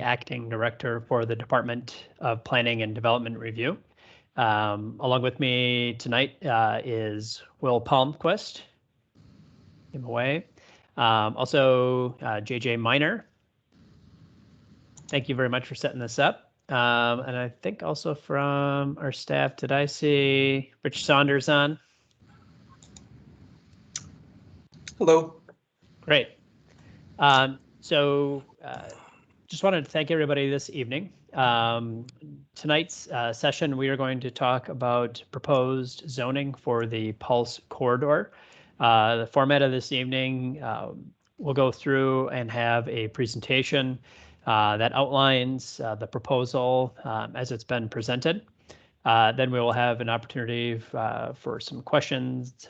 Acting Director for the Department of Planning and Development Review. Along with me tonight is Will Palmquist. Give him away. Also, JJ Miner. Thank you very much for setting this up. And I think also from our staff, did I see Rich Saunders on? Hello. Great. Just wanted to thank everybody this evening. Tonight's session, we are going to talk about proposed zoning for the Pulse Corridor. The format of this evening, we'll go through and have a presentation that outlines the proposal as it's been presented. Then we will have an opportunity for some questions,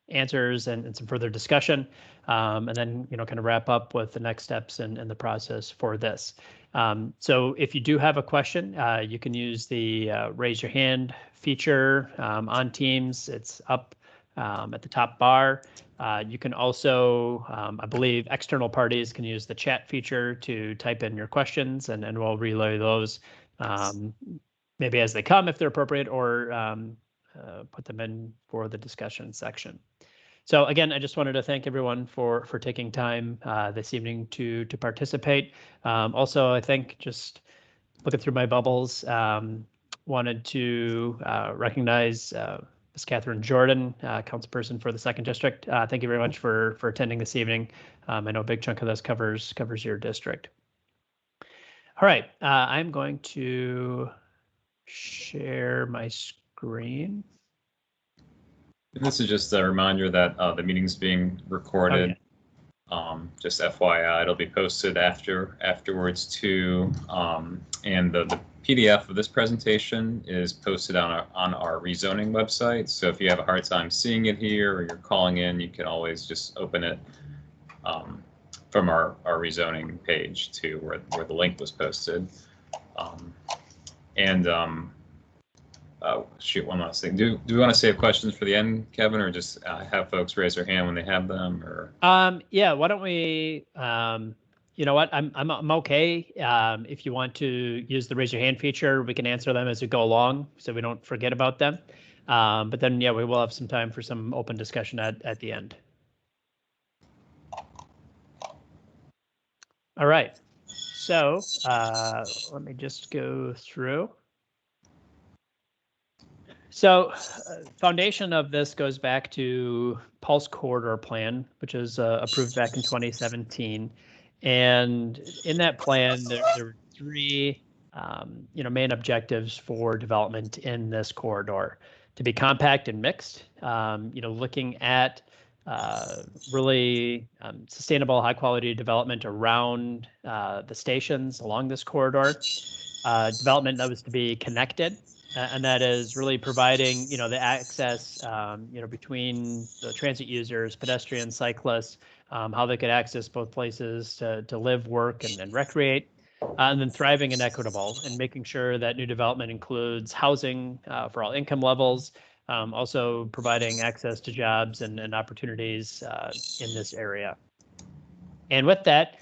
answers, and some further discussion, and then kind of wrap up with the next steps in the process for this. So if you do have a question, you can use the raise your hand feature on Teams. It's up at the top bar. You can also, I believe, external parties can use the chat feature to type in your questions, and we'll relay those maybe as they come if they're appropriate, or put them in for the discussion section. So again, I just wanted to thank everyone for taking time this evening to participate. Also, I think just looking through my bubbles, wanted to recognize Ms. Catherine Jordan, councilperson for the 2nd District. Thank you very much for attending this evening. I know a big chunk of this covers your district. All right, I'm going to share my screen. This is just a reminder that the meeting's being recorded. Just FYI, it'll be posted afterwards too. And the PDF of this presentation is posted on our rezoning website. So if you have a hard time seeing it here or you're calling in, you can always just open it from our rezoning page to where the link was posted. Shoot, one last thing. Do we want to save questions for the end, Kevin, or just have folks raise their hand when they have them? Or yeah, why don't we? You know what? I'm okay. If you want to use the raise your hand feature, we can answer them as we go along, so we don't forget about them. But then, yeah, we will have some time for some open discussion at the end. All right. So let me just go through. So foundation of this goes back to Pulse Corridor Plan, which was approved back in 2017. And in that plan, there were 3 main objectives for development in this corridor: to be compact and mixed, looking at really sustainable, high quality development around the stations along this corridor, development that was to be connected. And that is really providing, the access, between the transit users, pedestrians, cyclists, how they could access both places to live, work, and recreate, and then thriving and equitable, and making sure that new development includes housing for all income levels, also providing access to jobs and opportunities in this area. And with that,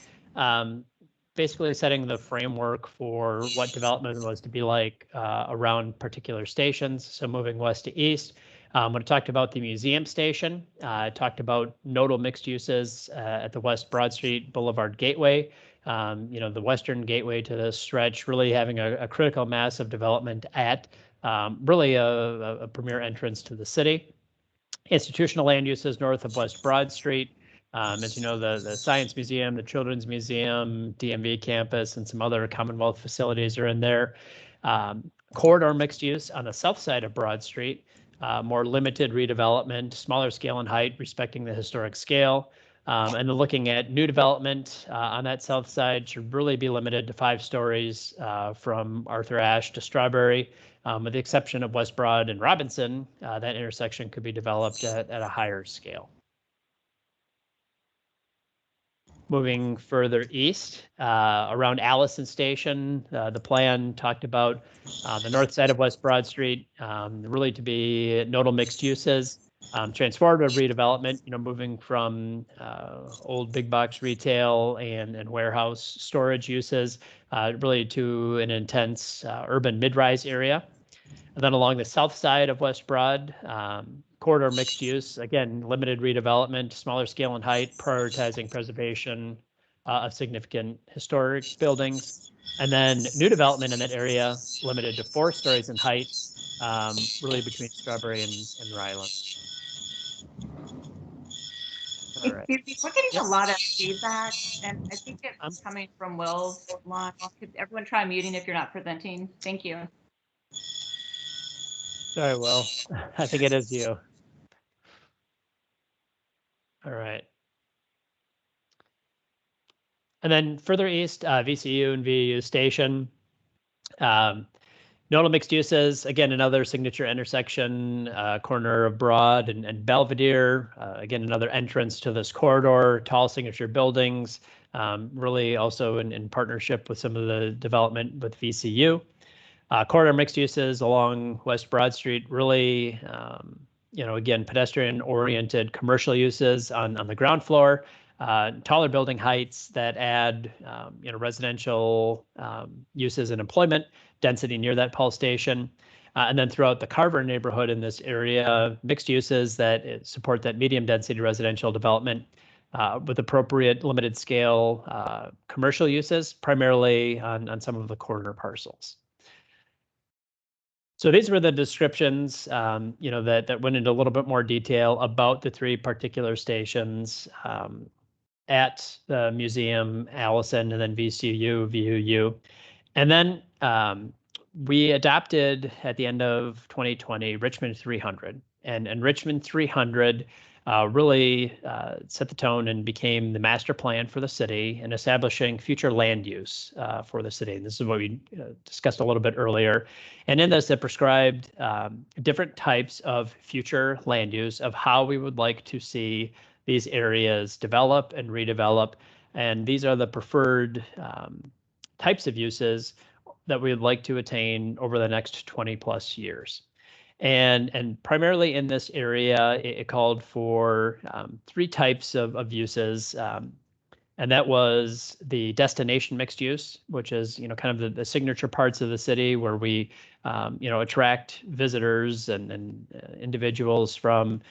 basically setting the framework for what development was to be like around particular stations. So moving west to east, when I talked about the museum station, I talked about nodal mixed uses at the West Broad Street Boulevard Gateway. The western gateway to this stretch, really having a critical mass of development at really a premier entrance to the city. Institutional land uses north of West Broad Street. As you know, the Science Museum, the Children's Museum, DMV campus, and some other Commonwealth facilities are in there. Corridor mixed use on the south side of Broad Street, more limited redevelopment, smaller scale and height, respecting the historic scale. And then looking at new development on that south side should really be limited to 5 stories from Arthur Ashe to Strawberry, with the exception of West Broad and Robinson. That intersection could be developed at a higher scale. Moving further east, around Allison Station, the plan talked about the north side of West Broad Street, really to be nodal mixed uses, Transformative redevelopment, moving from old big box retail and warehouse storage uses really to an intense urban mid-rise area. And then along the south side of West Broad, corridor mixed use, again, limited redevelopment, smaller scale and height, prioritizing preservation of significant historic buildings. And then new development in that area, limited to 4 stories in height, really between Strawberry and Ryland. Right. We're getting a lot of feedback, and I think it's coming from Will's line. Could everyone try muting if you're not presenting? Thank you. Sorry, Will. I think it is you. All right. And then further east, VCU and VUU station. Nodal mixed uses, again, another signature intersection, corner of Broad and Belvedere, again, another entrance to this corridor, tall signature buildings, really also in partnership with some of the development with VCU. Corridor mixed uses along West Broad Street, really, again, pedestrian-oriented commercial uses on the ground floor, taller building heights that add, residential uses and employment density near that Pulse station. And then throughout the Carver neighborhood in this area, mixed uses that support that medium density residential development with appropriate limited scale commercial uses, primarily on some of the corner parcels. So these were the descriptions, that went into a little bit more detail about the 3 particular stations at the museum, Allison, and then VCU, VUU. And then we adopted at the end of 2020 Richmond 300, and Richmond 300 really set the tone and became the master plan for the city and establishing future land use for the city. And this is what we discussed a little bit earlier. And in this, it prescribed different types of future land use of how we would like to see these areas develop and redevelop. And these are the preferred types of uses that we would like to attain over the next 20 plus years. And primarily in this area, it called for 3 types of uses. And that was the destination mixed use, which is, kind of the signature parts of the city where we, attract visitors and individuals from,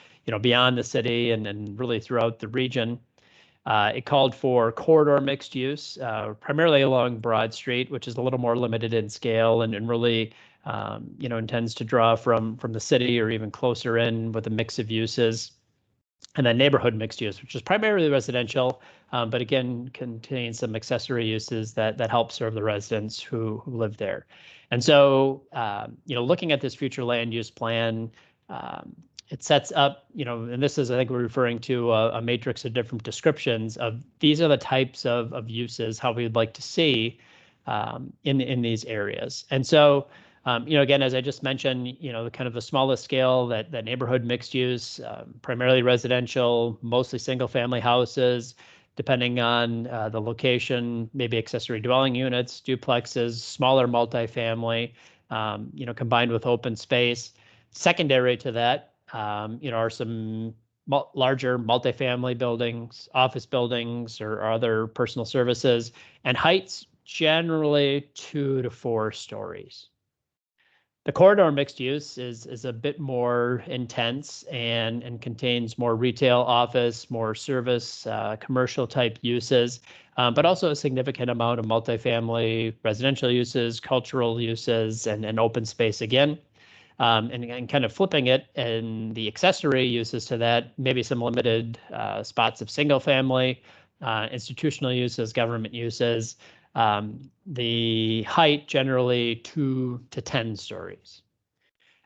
beyond the city and really throughout the region. It called for corridor mixed use, primarily along Broad Street, which is a little more limited in scale and really, intends to draw from the city or even closer in with a mix of uses. And then neighborhood mixed use, which is primarily residential, but again, contains some accessory uses that help serve the residents who live there. And so, looking at this future land use plan, it sets up, and this is, I think we're referring to a matrix of different descriptions of these are the types of uses, how we'd like to see in these areas. And so, again, as I just mentioned, kind of the smallest scale, that neighborhood mixed use, primarily residential, mostly single family houses, depending on the location, maybe accessory dwelling units, duplexes, smaller multifamily, combined with open space. Secondary to that, are some larger multifamily buildings, office buildings, or other personal services, and heights generally 2 to 4 stories. The corridor mixed use is a bit more intense and contains more retail, office, more service, commercial type uses, but also a significant amount of multifamily residential uses, cultural uses, and open space again. And kind of flipping it and the accessory uses to that, maybe some limited spots of single family, institutional uses, government uses. The height generally 2 to 10 stories.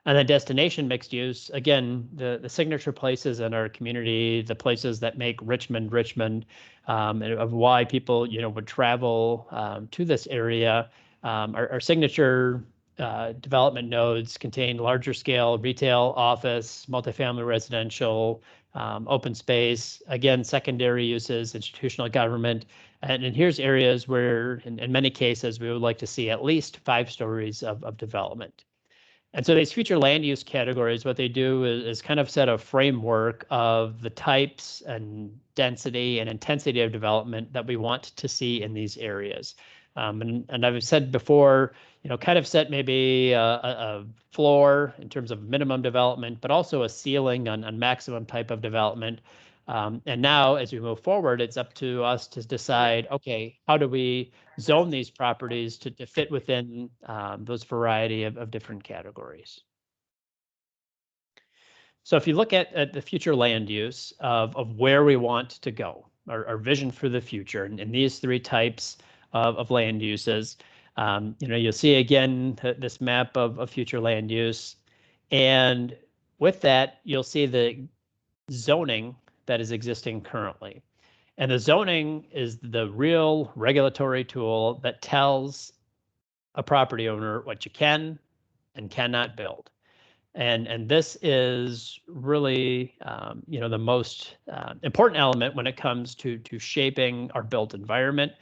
And then destination mixed use, again, the signature places in our community, the places that make Richmond, and of why people, would travel to this area. Our signature development nodes contain larger scale retail, office, multifamily residential, open space, again, secondary uses, institutional government. And here's areas where, in many cases, we would like to see at least 5 stories of development. And so these future land use categories, what they do is kind of set a framework of the types and density and intensity of development that we want to see in these areas. And I've said before, kind of set maybe a floor in terms of minimum development, but also a ceiling on maximum type of development. And now, as we move forward, it's up to us to decide, okay, how do we zone these properties to fit within those variety of different categories. So if you look at the future land use of where we want to go, our vision for the future, and these three types of land uses, you'll see again this map of future land use. And with that, you'll see the zoning that is existing currently. And the zoning is the real regulatory tool that tells a property owner what you can and cannot build. And this is really, the most important element when it comes to shaping our built environment,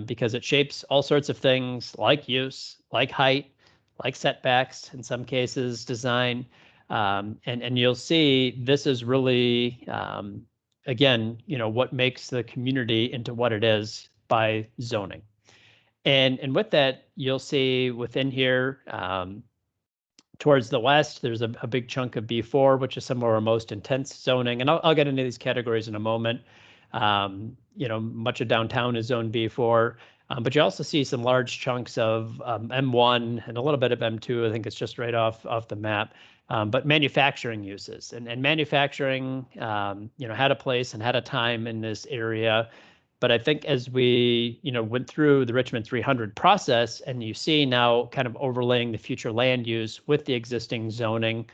because it shapes all sorts of things like use, like height, like setbacks, in some cases, design. And you'll see this is really, again, what makes the community into what it is by zoning. And with that, you'll see within here, towards the west, there's a big chunk of B4, which is some of our most intense zoning. And I'll get into these categories in a moment. Much of downtown is zone B4, but you also see some large chunks of M1 and a little bit of M2. I think it's just right off the map. But manufacturing uses and manufacturing, had a place and had a time in this area. But I think as we, went through the Richmond 300 process, and you see now kind of overlaying the future land use with the existing zoning,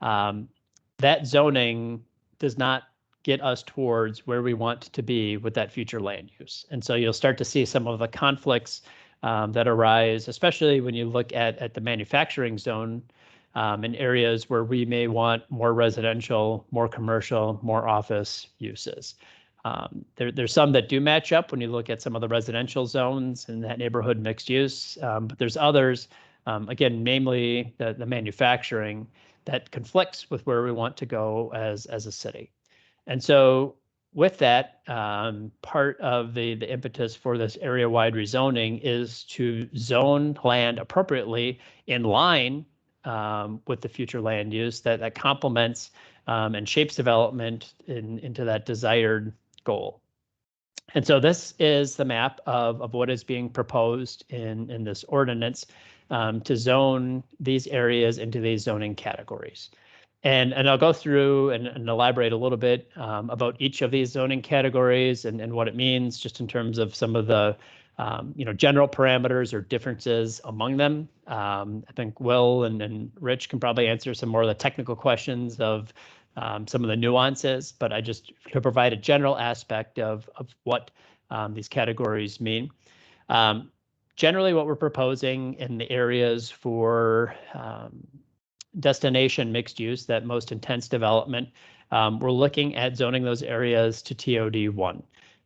that zoning does not get us towards where we want to be with that future land use. And so you'll start to see some of the conflicts that arise, especially when you look at the manufacturing zone in areas where we may want more residential, more commercial, more office uses. There's some that do match up when you look at some of the residential zones in that neighborhood mixed use, but there's others, again, namely the manufacturing, that conflicts with where we want to go as a city. And so with that, part of the impetus for this area-wide rezoning is to zone land appropriately in line with the future land use that complements and shapes development into that desired goal. And so this is the map of what is being proposed in this ordinance to zone these areas into these zoning categories. And I'll go through and elaborate a little bit about each of these zoning categories and what it means, just in terms of some of the general parameters or differences among them. I think Will and Rich can probably answer some more of the technical questions of some of the nuances, but I just to provide a general aspect of what these categories mean. Generally, what we're proposing in the areas for destination mixed use, that most intense development, we're looking at zoning those areas to TOD1.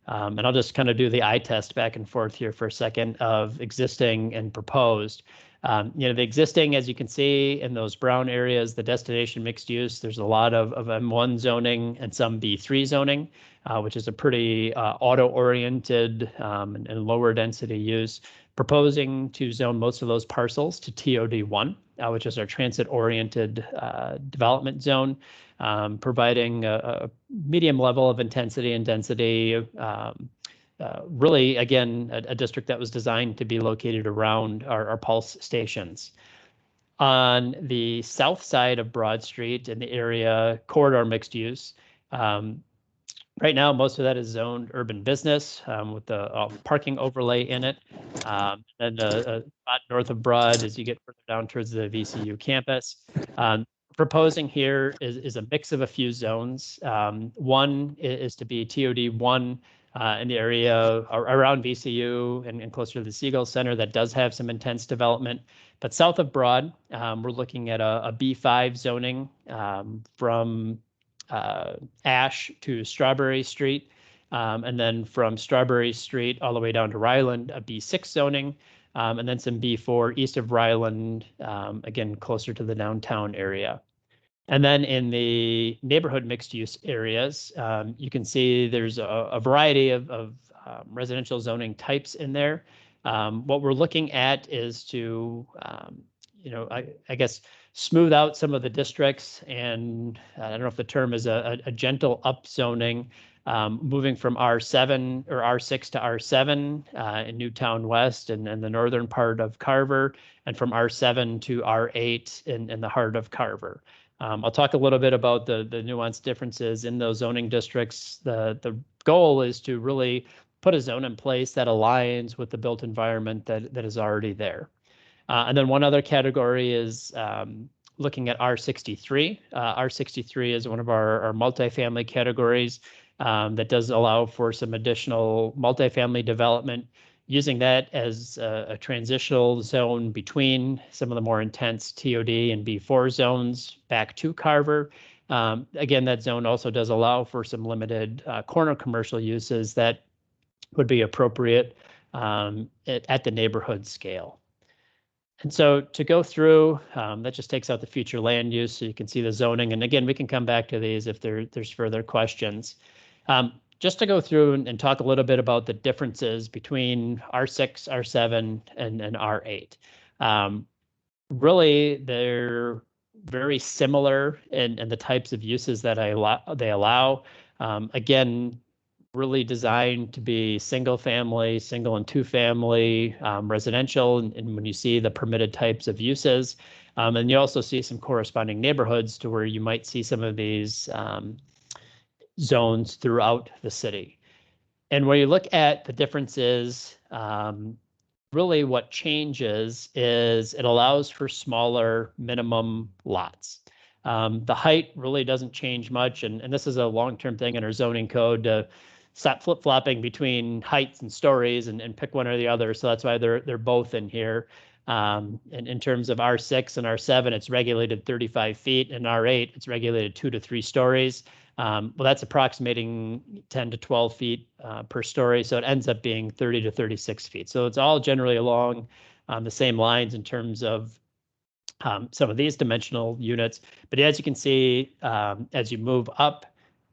And I'll just kind of do the eye test back and forth here for a second of existing and proposed. The existing, as you can see in those brown areas, the destination mixed use, there's a lot of M1 zoning and some B3 zoning, which is a pretty auto-oriented and lower density use. Proposing to zone most of those parcels to TOD1, which is our transit-oriented development zone, providing a medium level of intensity and density. Really, again, a district that was designed to be located around our pulse stations. On the south side of Broad Street in the area corridor mixed use, right now, most of that is zoned urban business with the parking overlay in it. And a spot north of Broad as you get further down towards the VCU campus. Proposing here is a mix of a few zones. One is to be TOD1 in the area around VCU and closer to the Siegel Center that does have some intense development. But south of Broad, we're looking at a B5 zoning from Ash to Strawberry Street, and then from Strawberry Street all the way down to Ryland, a B6 zoning. and then some B4 east of Ryland, again, closer to the downtown area. And then in the neighborhood mixed use areas, you can see there's a variety of residential zoning types in there. What we're looking at is to, I guess, smooth out some of the districts, and I don't know if the term is a gentle upzoning, moving from R7 or R6 to R7 in Newtown West and the northern part of Carver, and from R7 to R8 in the heart of Carver. I'll talk a little bit about the nuanced differences in those zoning districts. The goal is to really put a zone in place that aligns with the built environment that is already there. And then one other category is looking at R63. R63 is one of our multifamily categories that does allow for some additional multifamily development, using that as a transitional zone between some of the more intense TOD and B4 zones back to Carver. Again, that zone also does allow for some limited corner commercial uses that would be appropriate at the neighborhood scale. And so to go through, that just takes out the future land use, so you can see the zoning. And again, we can come back to these if there's further questions. Just to go through and talk a little bit about the differences between R6, R7, and R8. Really, they're very similar in the types of uses that they allow. Again, really designed to be single family, single and two family, residential, and when you see the permitted types of uses. And you also see some corresponding neighborhoods to where you might see some of these zones throughout the city. And when you look at the differences, really what changes is it allows for smaller minimum lots. The height really doesn't change much, and this is a long-term thing in our zoning code to stop flip-flopping between heights and stories and pick one or the other. So that's why they're both in here. And in terms of R6 and R7, it's regulated 35 feet, and R8, it's regulated 2 to 3 stories. Well, that's approximating 10 to 12 feet per story, so it ends up being 30 to 36 feet. So it's all generally along the same lines in terms of some of these dimensional units. But as you can see, as you move up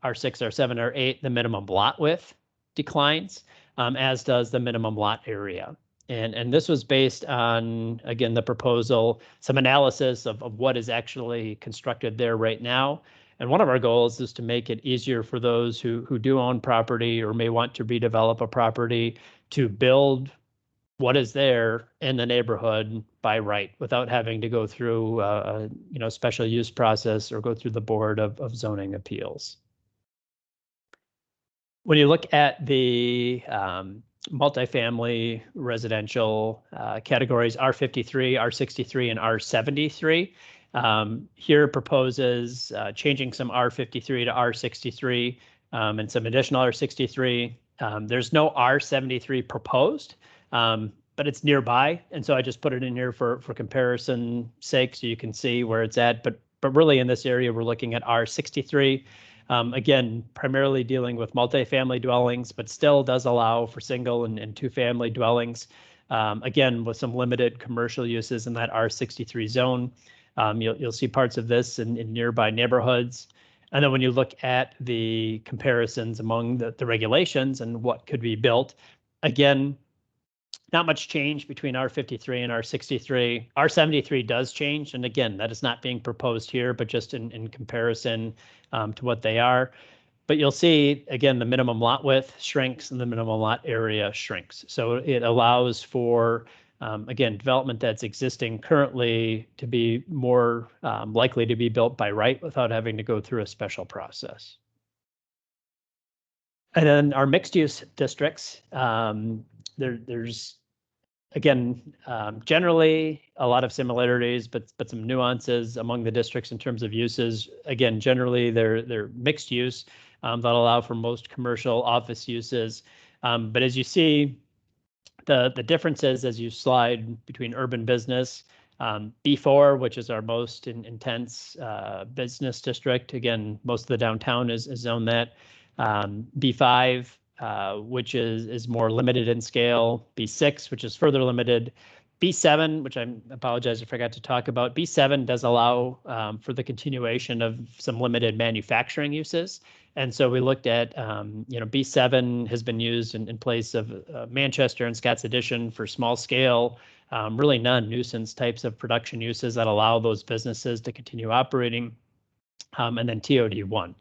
R6, R7, R8, the minimum lot width declines, as does the minimum lot area. And this was based on, again, the proposal, some analysis of what is actually constructed there right now. And one of our goals is to make it easier for those who do own property or may want to redevelop a property to build what is there in the neighborhood by right without having to go through a special use process or go through the Board of Zoning Appeals. When you look at the multifamily residential categories, R53, R63, and R73, here proposes changing some R53 to R63 and some additional R63. There's no R73 proposed, but it's nearby, and so I just put it in here for comparison sake, so you can see where it's at. But really, in this area, we're looking at R63. Again, primarily dealing with multifamily dwellings, but still does allow for single and two family dwellings. Again, with some limited commercial uses in that R63 zone. You'll see parts of this in nearby neighborhoods. And then when you look at the comparisons among the regulations and what could be built, again, not much change between R53 and R63. R73 does change, and again, that is not being proposed here, but just in comparison to what they are. But you'll see, again, the minimum lot width shrinks and the minimum lot area shrinks. So it allows for, again, development that's existing currently to be more likely to be built by right without having to go through a special process. And then our mixed use districts, there's, again, generally a lot of similarities, but some nuances among the districts in terms of uses. Again, generally they're mixed use that allow for most commercial office uses. But as you see, the differences as you slide between urban business, B4, which is our most intense business district. Again, most of the downtown is zoned that. B5, which is more limited in scale, B6, which is further limited, B7, which I apologize, I forgot to talk about. B7 does allow for the continuation of some limited manufacturing uses. And so we looked at, B7 has been used in place of Manchester and Scott's Addition for small scale, really non-nuisance types of production uses that allow those businesses to continue operating, and then TOD1.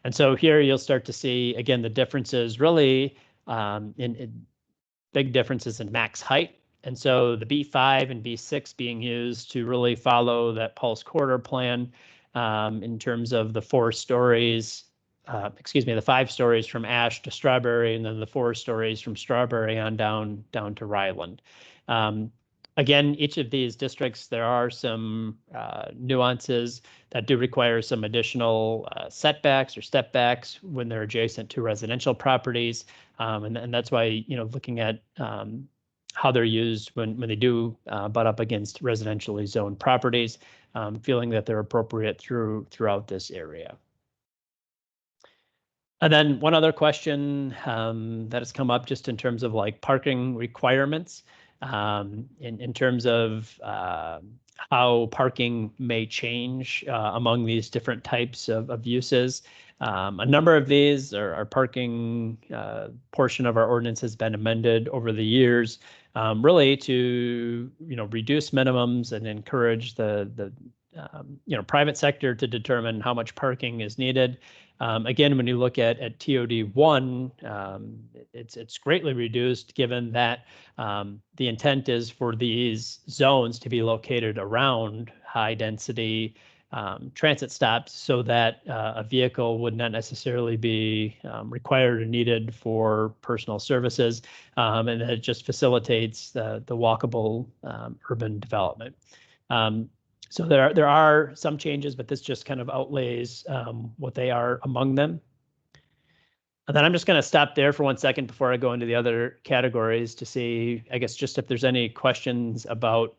And so here you'll start to see, again, the differences really in big differences in max height. And so the B5 and B6 being used to really follow that pulse corridor plan in terms of the 4 stories, the 5 stories from Ash to Strawberry, and then the 4 stories from Strawberry on down to Ryland. Again, each of these districts, there are some nuances that do require some additional setbacks or step backs when they're adjacent to residential properties. And that's why, looking at how they're used when they do butt up against residentially zoned properties, feeling that they're appropriate throughout this area. And then one other question that has come up just in terms of like parking requirements, in terms of how parking may change among these different types of uses. A number of these are parking portion of our ordinance has been amended over the years, really to reduce minimums and encourage the private sector to determine how much parking is needed. Again, when you look at TOD1, it's greatly reduced given that the intent is for these zones to be located around high density transit stops so that a vehicle would not necessarily be required or needed for personal services, and it just facilitates the walkable urban development. So there are some changes, but this just kind of outlays what they are among them. And then I'm just going to stop there for 1 second before I go into the other categories to see, I guess, just if there's any questions about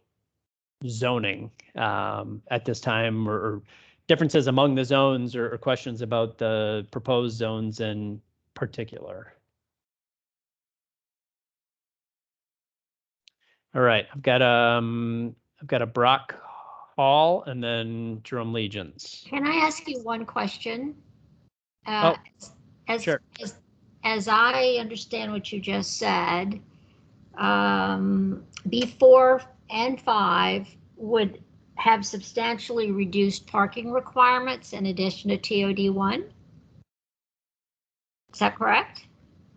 zoning at this time, or differences among the zones, or questions about the proposed zones in particular. All right, I've got a Brock Hall and then Jerome Legions. Can I ask you one question? Sure. As I understand what you just said, B4 and 5 would have substantially reduced parking requirements in addition to TOD1. Is that correct?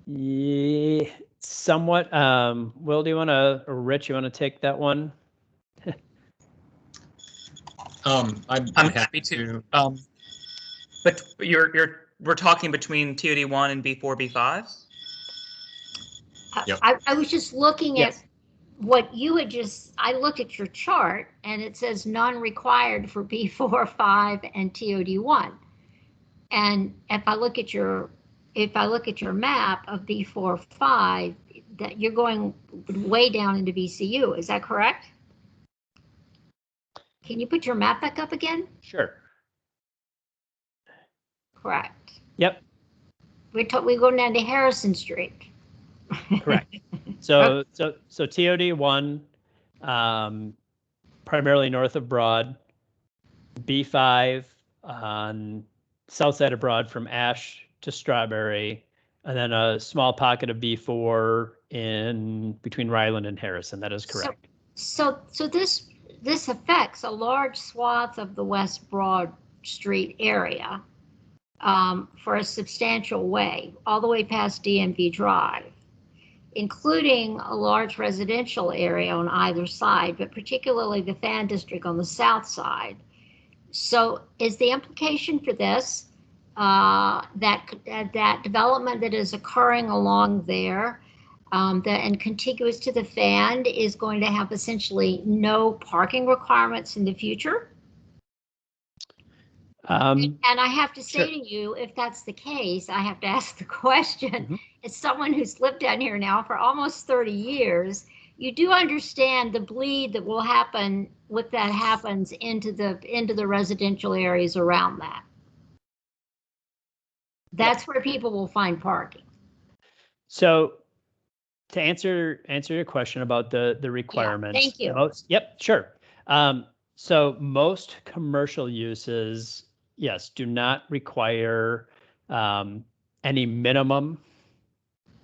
Yeah, somewhat. Will, do you want to, or Rich, you want to take that one? I'm happy to. But we're talking between TOD1 and B4, B5? Yep. I was just looking at what you had I looked at your chart and it says none required for B4, 5, and TOD1. And if I look at your map of B4, 5, that you're going way down into VCU. Is that correct? Can you put your map back up again? Sure. Correct. Yep. We go down to Harrison Street. Correct. So TOD1, primarily north of Broad, B5 on south side of Broad from Ash to Strawberry, and then a small pocket of B4 in between Ryland and Harrison. That is correct. So this affects a large swath of the West Broad Street area for a substantial way, all the way past DMV Drive, including a large residential area on either side, but particularly the Fan District on the south side. So is the implication for this that development that is occurring along there and contiguous to the Fan is going to have essentially no parking requirements in the future? And I have to say to you, if that's the case, I have to ask the question. Mm-hmm. As someone who's lived down here now for almost 30 years, you do understand the bleed that will happen if that happens into the residential areas around that. That's where people will find parking. So to answer your question about the requirements. thank you. Yep, sure. So most commercial uses, yes, do not require any minimum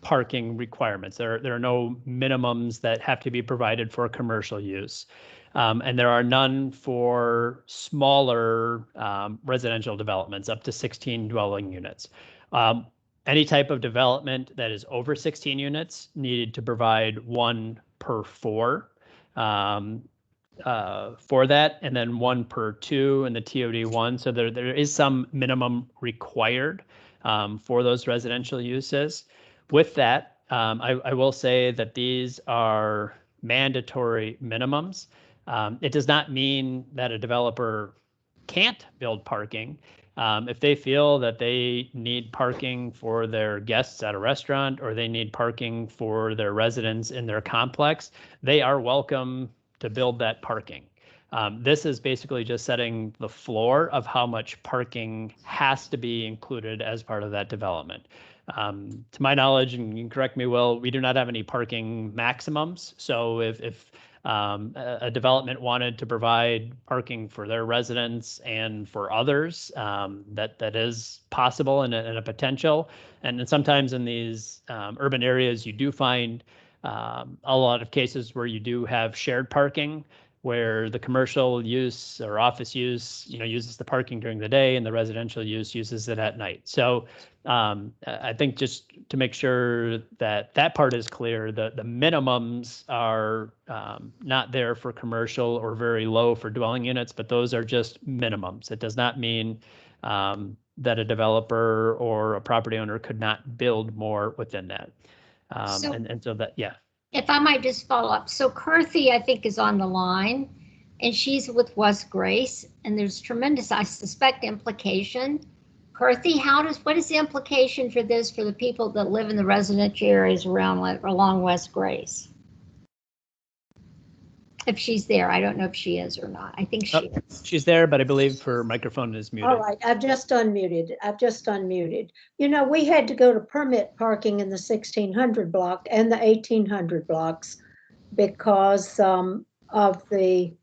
parking requirements. There are no minimums that have to be provided for commercial use. And there are none for smaller residential developments up to 16 dwelling units. Any type of development that is over 16 units needed to provide 1 per 4 for that, and then 1 per 2 in the TOD1. So there is some minimum required for those residential uses. With that, I will say that these are mandatory minimums. It does not mean that a developer can't build parking. If they feel that they need parking for their guests at a restaurant, or they need parking for their residents in their complex, they are welcome to build that parking. This is basically just setting the floor of how much parking has to be included as part of that development. To my knowledge, and you can correct me, Will, we do not have any parking maximums. So if a development wanted to provide parking for their residents and for others, that is possible and a potential. And sometimes in these urban areas, you do find a lot of cases where you do have shared parking, where the commercial use or office use, uses the parking during the day, and the residential use uses it at night. So I think just to make sure that that part is clear, the minimums are not there for commercial or very low for dwelling units, but those are just minimums. It does not mean that a developer or a property owner could not build more within that. And so that, yeah. If I might just follow up. So Kirthy, I think, is on the line, and she's with West Grace, and there's tremendous, I suspect, implication. Kirthy, what is the implication for this for the people that live in the residential areas along West Grace? If she's there, I don't know if she is or not. I think she is. She's there, but I believe her microphone is muted. All right, I've just unmuted. We had to go to permit parking in the 1600 block and the 1800 blocks because of the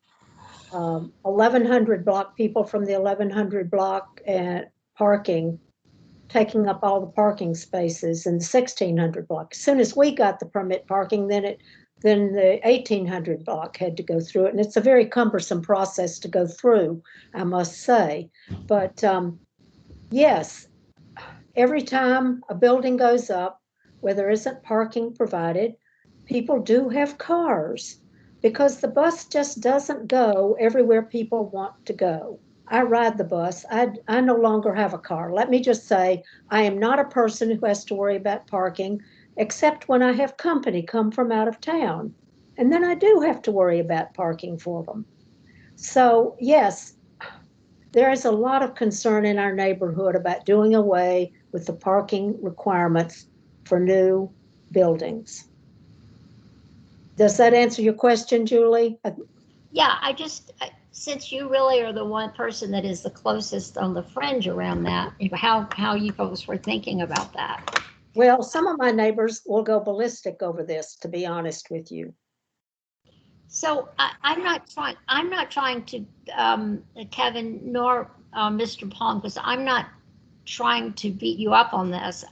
1100 block, people from the 1100 block and parking, taking up all the parking spaces in the 1600 block. As soon as we got the permit parking, then the 1800 block had to go through it. And it's a very cumbersome process to go through, I must say. But yes, every time a building goes up where there isn't parking provided, people do have cars because the bus just doesn't go everywhere people want to go. I ride the bus. I no longer have a car. Let me just say, I am not a person who has to worry about parking, except when I have company come from out of town. And then I do have to worry about parking for them. So yes, there is a lot of concern in our neighborhood about doing away with the parking requirements for new buildings. Does that answer your question, Julie? Yeah, since you really are the one person that is the closest on the fringe around that, how you folks were thinking about that? Well, some of my neighbors will go ballistic over this, to be honest with you. So I'm not trying to, Kevin, nor Mr. Palmquist, I'm not trying to beat you up on this.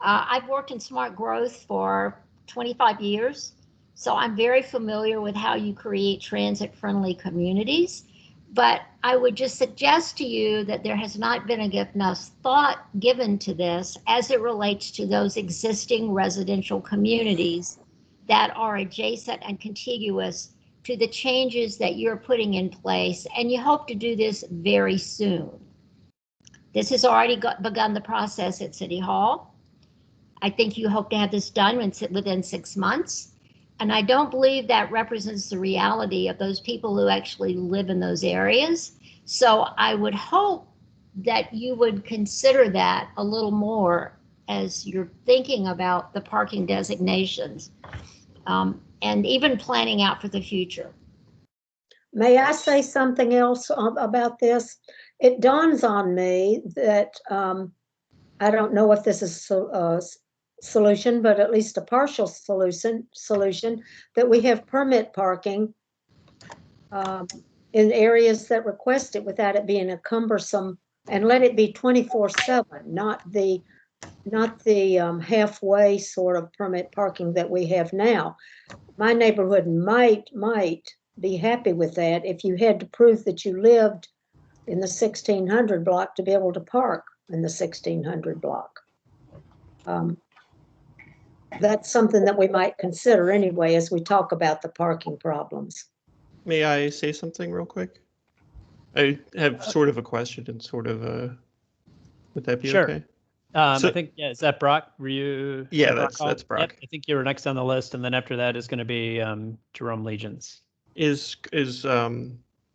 I've worked in smart growth for 25 years. So I'm very familiar with how you create transit-friendly communities. But I would just suggest to you that there has not been enough thought given to this as it relates to those existing residential communities that are adjacent and contiguous to the changes that you're putting in place. And you hope to do this very soon. This has already begun the process at City Hall. I think you hope to have this done within 6 months. And I don't believe that represents the reality of those people who actually live in those areas. So I would hope that you would consider that a little more as you're thinking about the parking designations and even planning out for the future. May I say something else about this? It dawns on me that I don't know if this is solution, but at least a partial solution that we have permit parking in areas that request it without it being a cumbersome, and let it be 24/7, not the halfway sort of permit parking that we have now. My neighborhood might be happy with that if you had to prove that you lived in the 1600 block to be able to park in the 1600 block. That's something that we might consider anyway as we talk about the parking problems. May I say something real quick? I have sort of a question and sort of a. Would that be Sure. okay? I think, yeah, is that Brock? Were you? Yeah, Brock that's Brock. Yep, I think you were next on the list, and then after that is going to be Jerome Legions. Is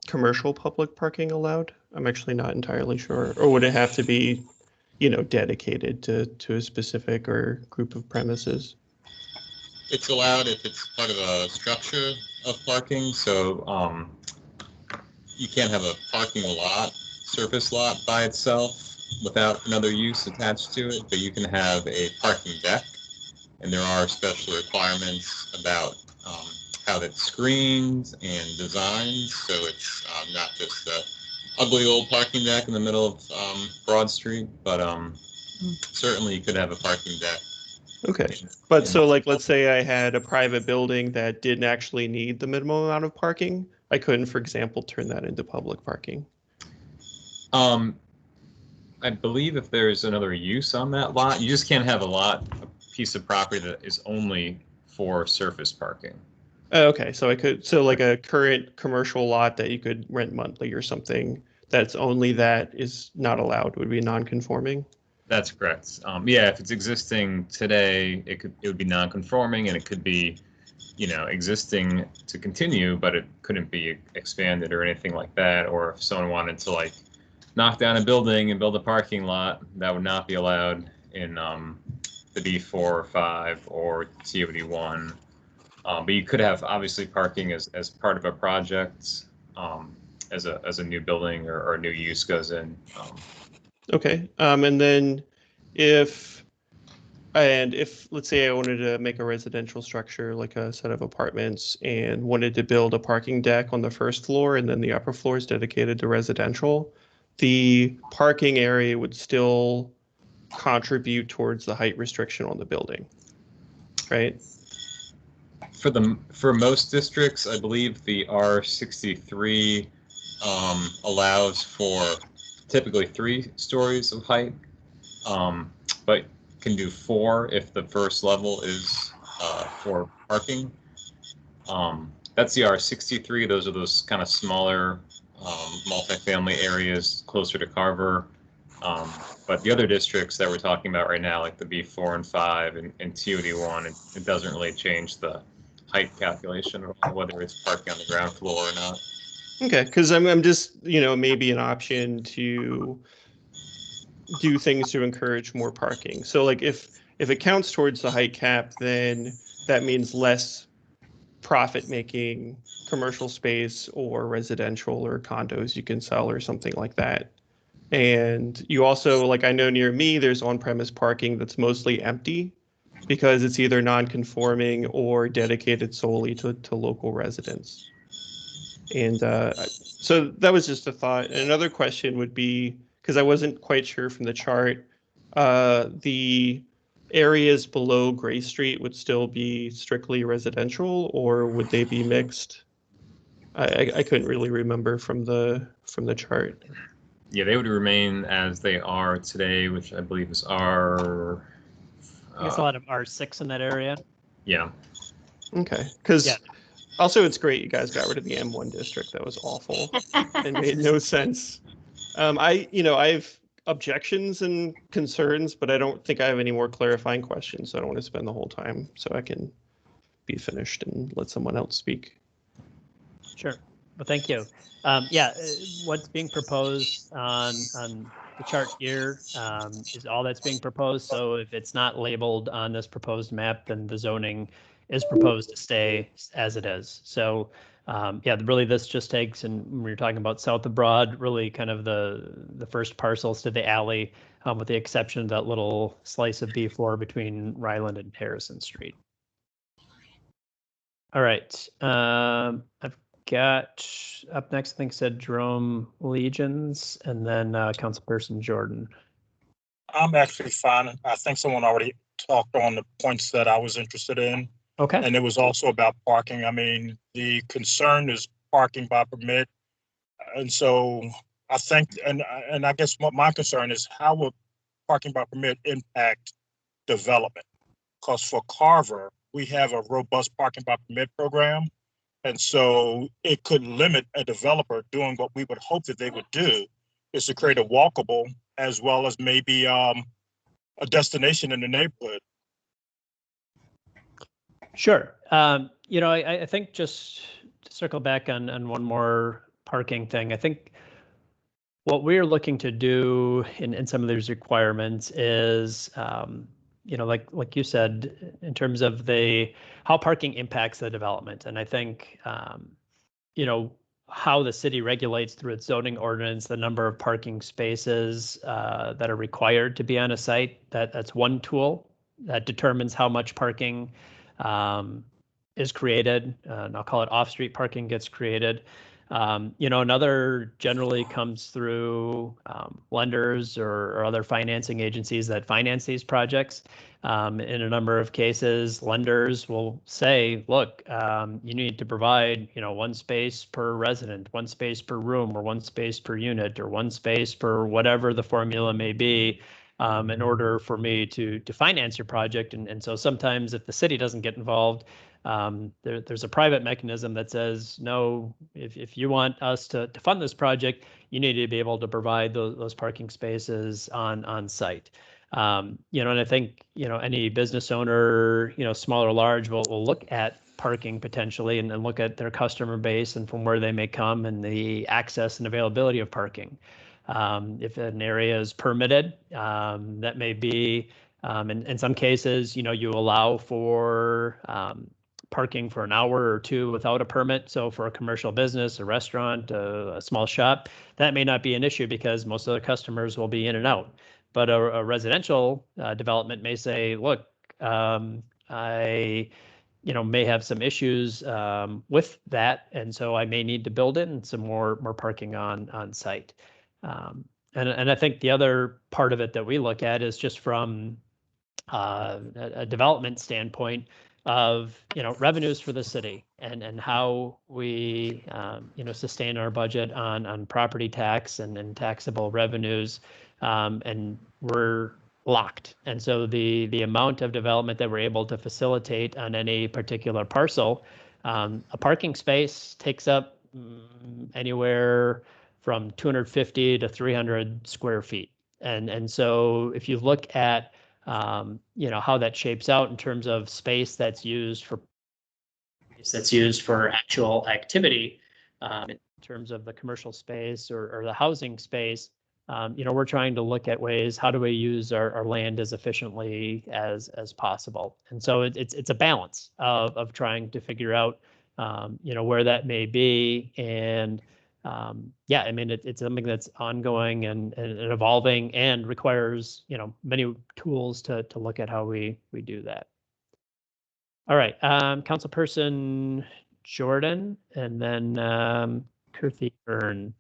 commercial public parking allowed? I'm actually not entirely sure. Or would it have to be, dedicated to a specific or group of premises? It's allowed if it's part of a structure of parking. So you can't have a parking lot, surface lot by itself without another use attached to it, but you can have a parking deck, and there are special requirements about how that's screened and designed, so it's not just the ugly old parking deck in the middle of Broad Street, but certainly you could have a parking deck. Okay, but so like, let's say I had a private building that didn't actually need the minimum amount of parking, I couldn't, for example, turn that into public parking. I believe if there's another use on that lot, you just can't have a piece of property that is only for surface parking. Okay, so like a current commercial lot that you could rent monthly or something, that's only that is not allowed, would be non-conforming? That's correct. Yeah, if it's existing today, it would be non-conforming, and it could be, existing to continue, but it couldn't be expanded or anything like that. Or if someone wanted to like knock down a building and build a parking lot, that would not be allowed in the B4 or 5 or TOD1. But you could have obviously parking as part of a project, as a new building or a new use goes in. Okay, and then if let's say I wanted to make a residential structure, like a set of apartments, and wanted to build a parking deck on the first floor and then the upper floor is dedicated to residential, the parking area would still contribute towards the height restriction on the building, right? For most districts, I believe the R63 allows for typically 3 stories of height, but can do 4 if the first level is for parking. That's the R63. Those are those kind of smaller multifamily areas closer to Carver. But the other districts that we're talking about right now, like the B4 and 5 and TOD1, it doesn't really change the height calculation or whether it's parking on the ground floor or not. Okay, because I'm just, maybe an option to do things to encourage more parking. So like if it counts towards the height cap, then that means less profit making commercial space or residential or condos you can sell or something like that. And you also, like, I know near me, there's on-premise parking that's mostly empty because it's either non-conforming or dedicated solely to local residents. And so that was just a thought. And another question would be, because I wasn't quite sure from the chart, the areas below Gray Street would still be strictly residential, or would they be mixed? I couldn't really remember from the chart. Yeah, they would remain as they are today, which I believe is R. I guess a lot of R6 in that area. Yeah. Okay, because also it's great you guys got rid of the M1 district. That was awful. It made no sense. I have objections and concerns, but I don't think I have any more clarifying questions. So I don't want to spend the whole time, so I can be finished and let someone else speak. Sure. Well, thank you. What's being proposed on the chart here is all that's being proposed. So if it's not labeled on this proposed map, then the zoning is proposed to stay as it is. So really this just takes, and when you're talking about south of Broad, really kind of the first parcels to the alley with the exception of that little slice of B4 between Ryland and Harrison Street. All right, I've got up next, I think said Jerome Legions, and then Councilperson Jordan. I'm actually fine. I think someone already talked on the points that I was interested in. Okay. And it was also about parking. I mean, the concern is parking by permit. And so I think, and I guess what my concern is, how will parking by permit impact development? Because for Carver, we have a robust parking by permit program. And so it could limit a developer doing what we would hope that they would do, is to create a walkable as well as maybe a destination in the neighborhood. Sure. You know, I think just to circle back on one more parking thing, I think what we're looking to do in some of these requirements is, you know, like you said, in terms of how parking impacts the development. And I think, you know, how the city regulates through its zoning ordinance, the number of parking spaces that are required to be on a site, that's one tool that determines how much parking is created. And I'll call it off-street parking gets created. You know, another generally comes through lenders or other financing agencies that finance these projects. In a number of cases, lenders will say, look, you need to provide, you know, one space per resident, one space per room, or one space per unit, or one space per whatever the formula may be, in order for me to finance your project. And so sometimes if the city doesn't get involved, there's a private mechanism that says, no, if you want us to fund this project, you need to be able to provide those parking spaces on site. You know, and I think, you know, any business owner, you know, small or large, will look at parking potentially and look at their customer base and from where they may come and the access and availability of parking. If an area is permitted, that may be, in some cases, you know, you allow for parking for an hour or two without a permit. So for a commercial business, a restaurant, a small shop, that may not be an issue because most of the customers will be in and out. But a residential development may say, look, I, you know, may have some issues with that, and so I may need to build in some more parking on site. And I think the other part of it that we look at is just from a development standpoint of, you know, revenues for the city and how we, you know, sustain our budget on property tax and taxable revenues. And we're locked. And so the amount of development that we're able to facilitate on any particular parcel, a parking space takes up anywhere from 250 to 300 square feet. And so if you look at, you know, how that shapes out in terms of space that's used for actual activity, in terms of the commercial space or the housing space, you know, we're trying to look at ways, how do we use our land as efficiently as possible? And so it's a balance of trying to figure out, you know, where that may be. And yeah, I mean, it's something that's ongoing and evolving and requires, you know, many tools to look at how we do that. All right, Councilperson Jordan, and then Kirthi Byrne.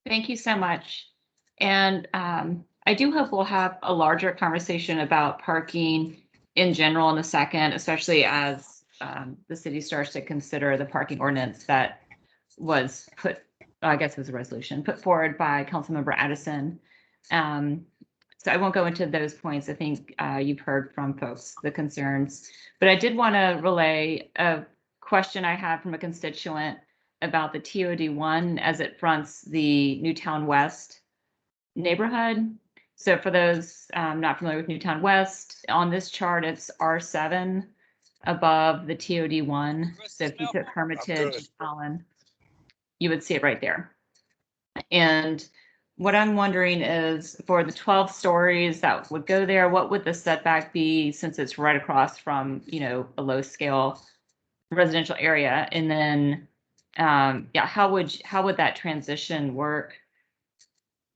Thank you so much. And I do hope we'll have a larger conversation about parking in general in a second, especially as the city starts to consider the parking ordinance that was put, I guess it was a resolution, put forward by Councilmember Addison. So I won't go into those points. I think you've heard from folks the concerns, but I did want to relay a question I had from a constituent about the TOD1 as it fronts the Newtown West neighborhood. So for those not familiar with Newtown West, on this chart, it's R7 above the TOD1. So if you took Hermitage and Holland, you would see it right there. And what I'm wondering is, for the 12 stories that would go there, what would the setback be, since it's right across from, you know, a low scale residential area? And then yeah, how would that transition work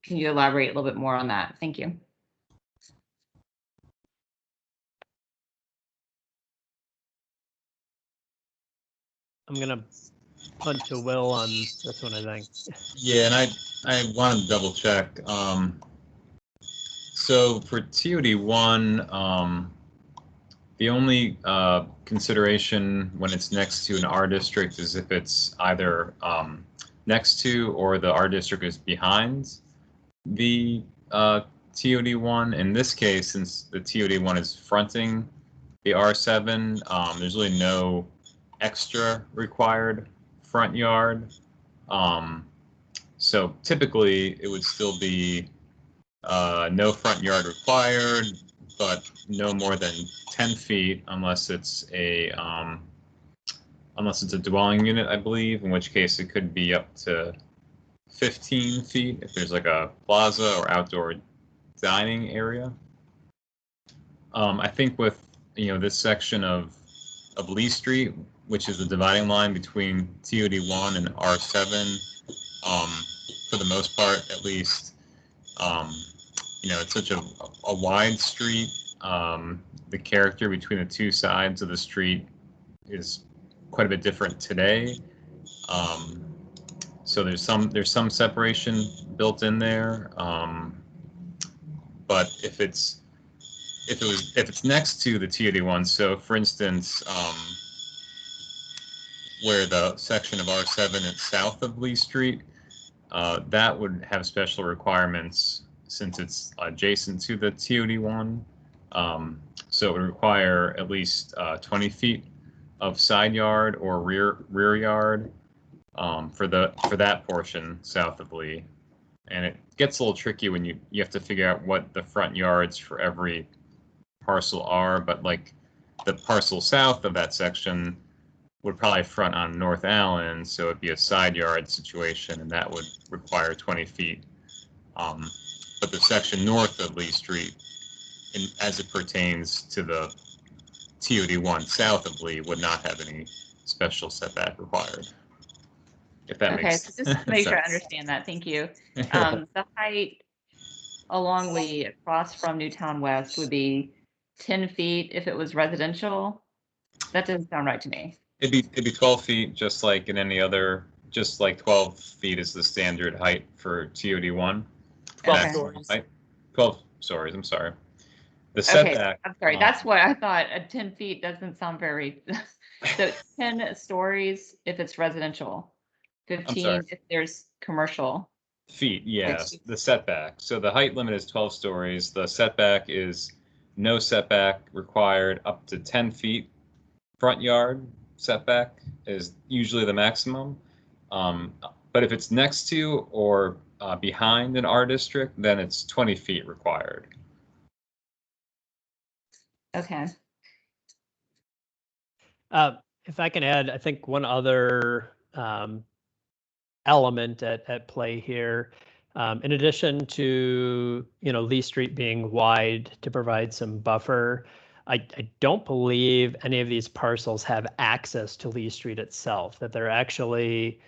can you elaborate a little bit more on that? Thank you. I'm gonna punt to Will on this one, I think. Yeah, and I wanted to double check. So for TOD1, the only consideration when it's next to an R district is if it's either next to or the R district is behind the TOD1. In this case, since the TOD1 is fronting the R7, there's really no extra required front yard. So typically it would still be no front yard required, but no more than 10 feet unless it's a dwelling unit, I believe, in which case it could be up to 15 feet if there's like a plaza or outdoor dining area. I think with this section of Lee Street, which is the dividing line between TOD1 and R7, for the most part, at least, it's such a wide street. The character between the two sides of the street is quite a bit different today. So there's some separation built in there. But if it's next to the TOD1, so for instance, where the section of R7 is south of Lee Street, that would have special requirements since it's adjacent to the TOD1. So it would require at least 20 feet of side yard or rear yard for that portion south of Lee. And it gets a little tricky when you have to figure out what the front yards for every parcel are, but like the parcel south of that section would probably front on North Allen, so it'd be a side yard situation, and that would require 20 feet. But the section north of Lee Street, as it pertains to the TOD1 south of Lee, would not have any special setback required. If that Okay, makes so just to make sure I sense. understand that, thank you. The height along Lee across from Newtown West would be 10 feet if it was residential. That doesn't sound right to me. It'd be 12 feet, just like in any other, just like 12 feet is the standard height for TOD1. 12 stories. 12 stories, I'm sorry. The Okay, setback. I'm sorry. That's what I thought. 10 feet doesn't sound very. So 10 stories if it's residential, 15 if there's commercial. Feet, yeah, the setback. So the height limit is 12 stories. The setback is no setback required up to 10 feet. Front yard setback is usually the maximum. But if it's next to or behind an R district, then it's 20 feet required. Okay. If I can add, I think one other element at play here, in addition to Lee Street being wide to provide some buffer, I don't believe any of these parcels have access to Lee Street itself. That they're actually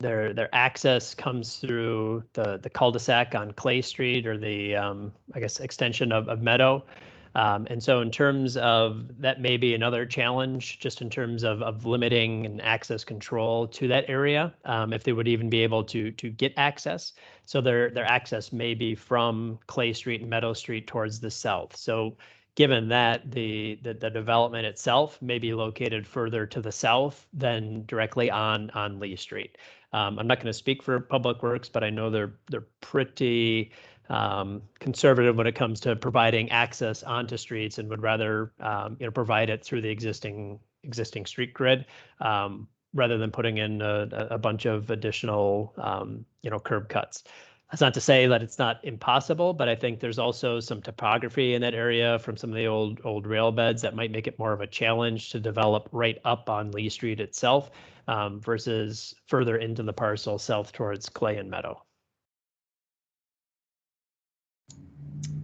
their access comes through the cul-de-sac on Clay Street or the I guess extension of Meadow. And so in terms of that may be another challenge, just in terms of limiting and access control to that area, if they would even be able to get access. So their access may be from Clay Street and Meadow Street towards the south. So given that the development itself may be located further to the south than directly on Lee Street. I'm not going to speak for Public Works, but I know they're pretty conservative when it comes to providing access onto streets and would rather provide it through the existing street grid rather than putting in a bunch of additional curb cuts. That's not to say that it's not impossible, but I think there's also some topography in that area from some of the old rail beds that might make it more of a challenge to develop right up on Lee Street itself versus further into the parcel south towards Clay and Meadow.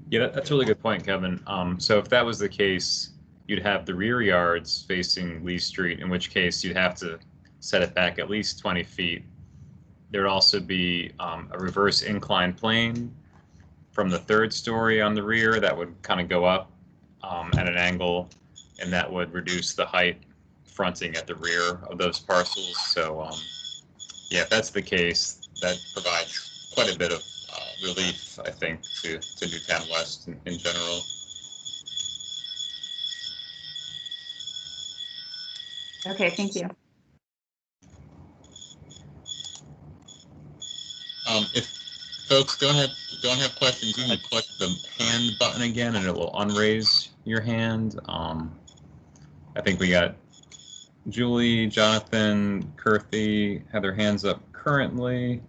Yeah, that's a really good point, Kevin. So if that was the case, you'd have the rear yards facing Lee Street, in which case you'd have to set it back at least 20 feet there'd also be a reverse incline plane from the third story on the rear that would kind of go up at an angle, and that would reduce the height fronting at the rear of those parcels. So yeah, if that's the case, that provides quite a bit of relief, I think, to Newtown West in general. Okay, thank you. If folks don't have questions, you can click the hand button again, and it will unraise your hand. I think we got Julie, Jonathan, Kirthy have their hands up currently.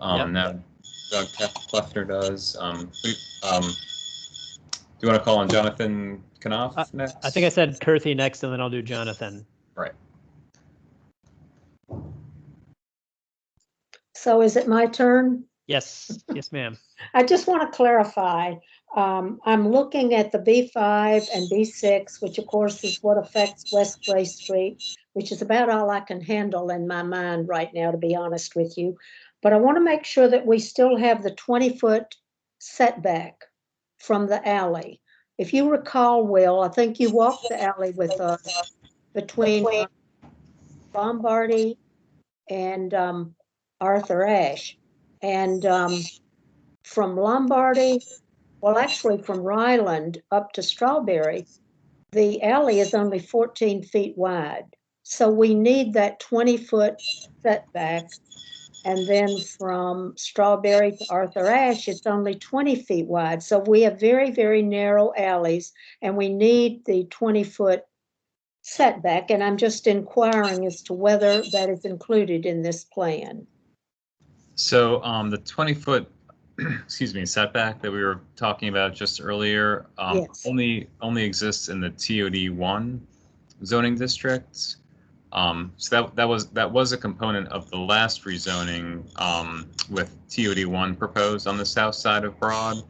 Yep. Now Doug Kleffner does. Do you want to call on Jonathan Knopf next? I think I said Kirthy next, and then I'll do Jonathan. Right. So is it my turn? Yes, yes, ma'am. I just want to clarify. I'm looking at the B5 and B6, which of course is what affects West Gray Street, which is about all I can handle in my mind right now, to be honest with you. But I want to make sure that we still have the 20-foot setback from the alley. If you recall, Will, I think you walked the alley with us between Lombardy and Arthur Ashe. And from Lombardy, well, actually from Ryland up to Strawberry, the alley is only 14 feet wide. So we need that 20-foot setback. And then from Strawberry to Arthur Ashe, it's only 20 feet wide. So we have very, very narrow alleys, and we need the 20-foot setback. And I'm just inquiring as to whether that is included in this plan. So the 20-foot, excuse me, setback that we were talking about just earlier Yes. only exists in the TOD1 zoning district. So that was a component of the last rezoning with TOD1 proposed on the south side of Broad,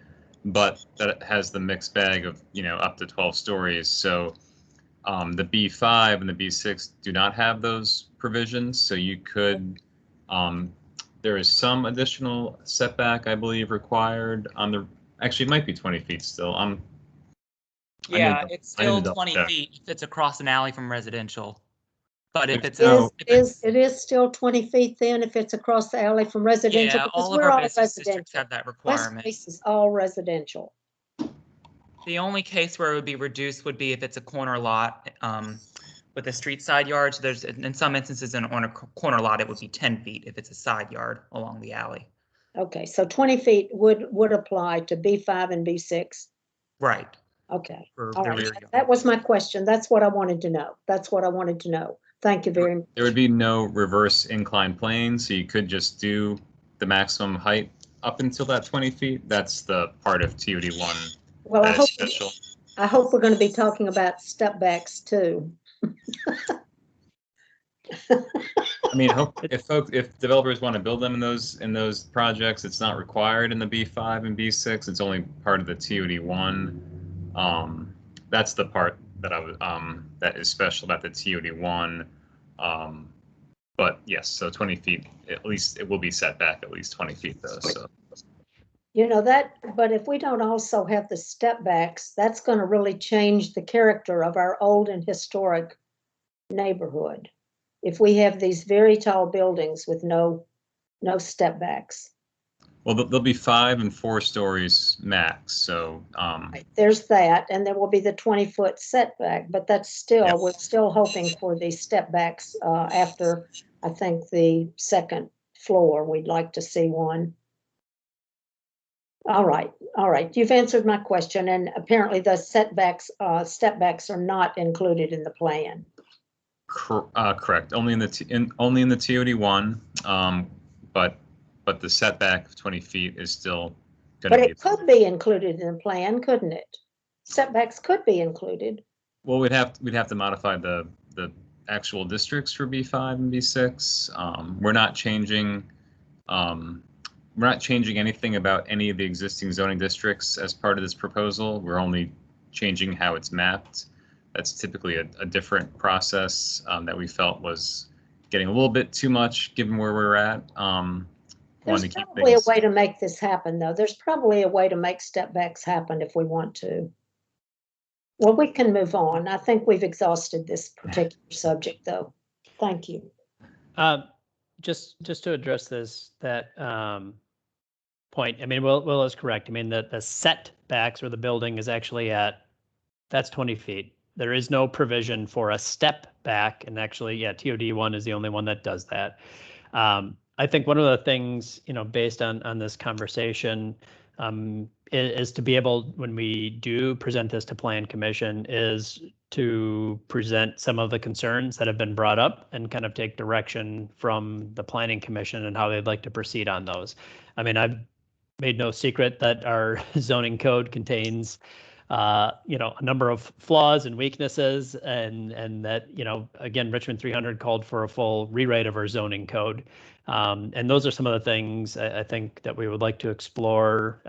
but that has the mixed bag of up to 12 stories. So the B5 and the B6 do not have those provisions. So you could there is some additional setback, I believe, required on the. Actually, it might be 20 feet still. Yeah, it's still double 20 check. feet if it's across an alley from residential. But if it's It is still 20 feet then if it's across the alley from residential? yeah, Because all of we're our all business districts residential. have that West requirement. Place is all residential. The only case where it would be reduced would be if it's a corner lot with a street side yard. So there's in some instances on a corner lot it would be 10 feet if it's a side yard along the alley. Okay, so 20 feet would apply to B5 and B6. Right. Okay. For All the right. rear yard. That was my question. That's what I wanted to know. That's what I wanted to know. Thank you very much. There would be no reverse incline plane, so you could just do the maximum height up until that 20 feet. That's the part of TOD1 Well, that is special. I hope we're going to be talking about step backs too. I mean, if developers want to build them in those projects, it's not required in the B5 and B6. It's only part of the TOD1. That's the part that that is special about the TOD1. But yes, so 20 feet, at least it will be set back at least 20 feet though. So. But if we don't also have the step backs, that's going to really change the character of our old and historic neighborhood. If we have these very tall buildings with no step backs. Well, there'll be 5 and 4 stories max. So there's that, and there will be the 20-foot setback, but that's still, yep. We're still hoping for the step backs after, I think, the second floor. We'd like to see one. All right. You've answered my question, and apparently the step backs are not included in the plan. Correct. Only in the TOD1, but the setback of 20 feet is still going to be. But it could be included in the plan, couldn't it? Setbacks could be included. Well, we'd have to modify the actual districts for B5 and B6. We're not changing. We're not changing anything about any of the existing zoning districts as part of this proposal. We're only changing how it's mapped. That's typically a different process that we felt was getting a little bit too much given where we're at. There's Wanted to keep probably a things. way to make this happen, though. There's probably a way to make step backs happen if we want to. Well, we can move on. I think we've exhausted this particular subject, though. Thank you. Just to address that point, I mean, Will is correct. I mean, the setbacks where the building is actually at, that's 20 feet. There is no provision for a step back, and actually, yeah, TOD 1 is the only one that does that. I think one of the things, based on this conversation, is to be able, when we do present this to Plan Commission, is to present some of the concerns that have been brought up and kind of take direction from the Planning Commission and how they'd like to proceed on those. I mean, I've made no secret that our zoning code contains a number of flaws and weaknesses, and that, again, Richmond 300 called for a full rewrite of our zoning code. And those are some of the things I think that we would like to explore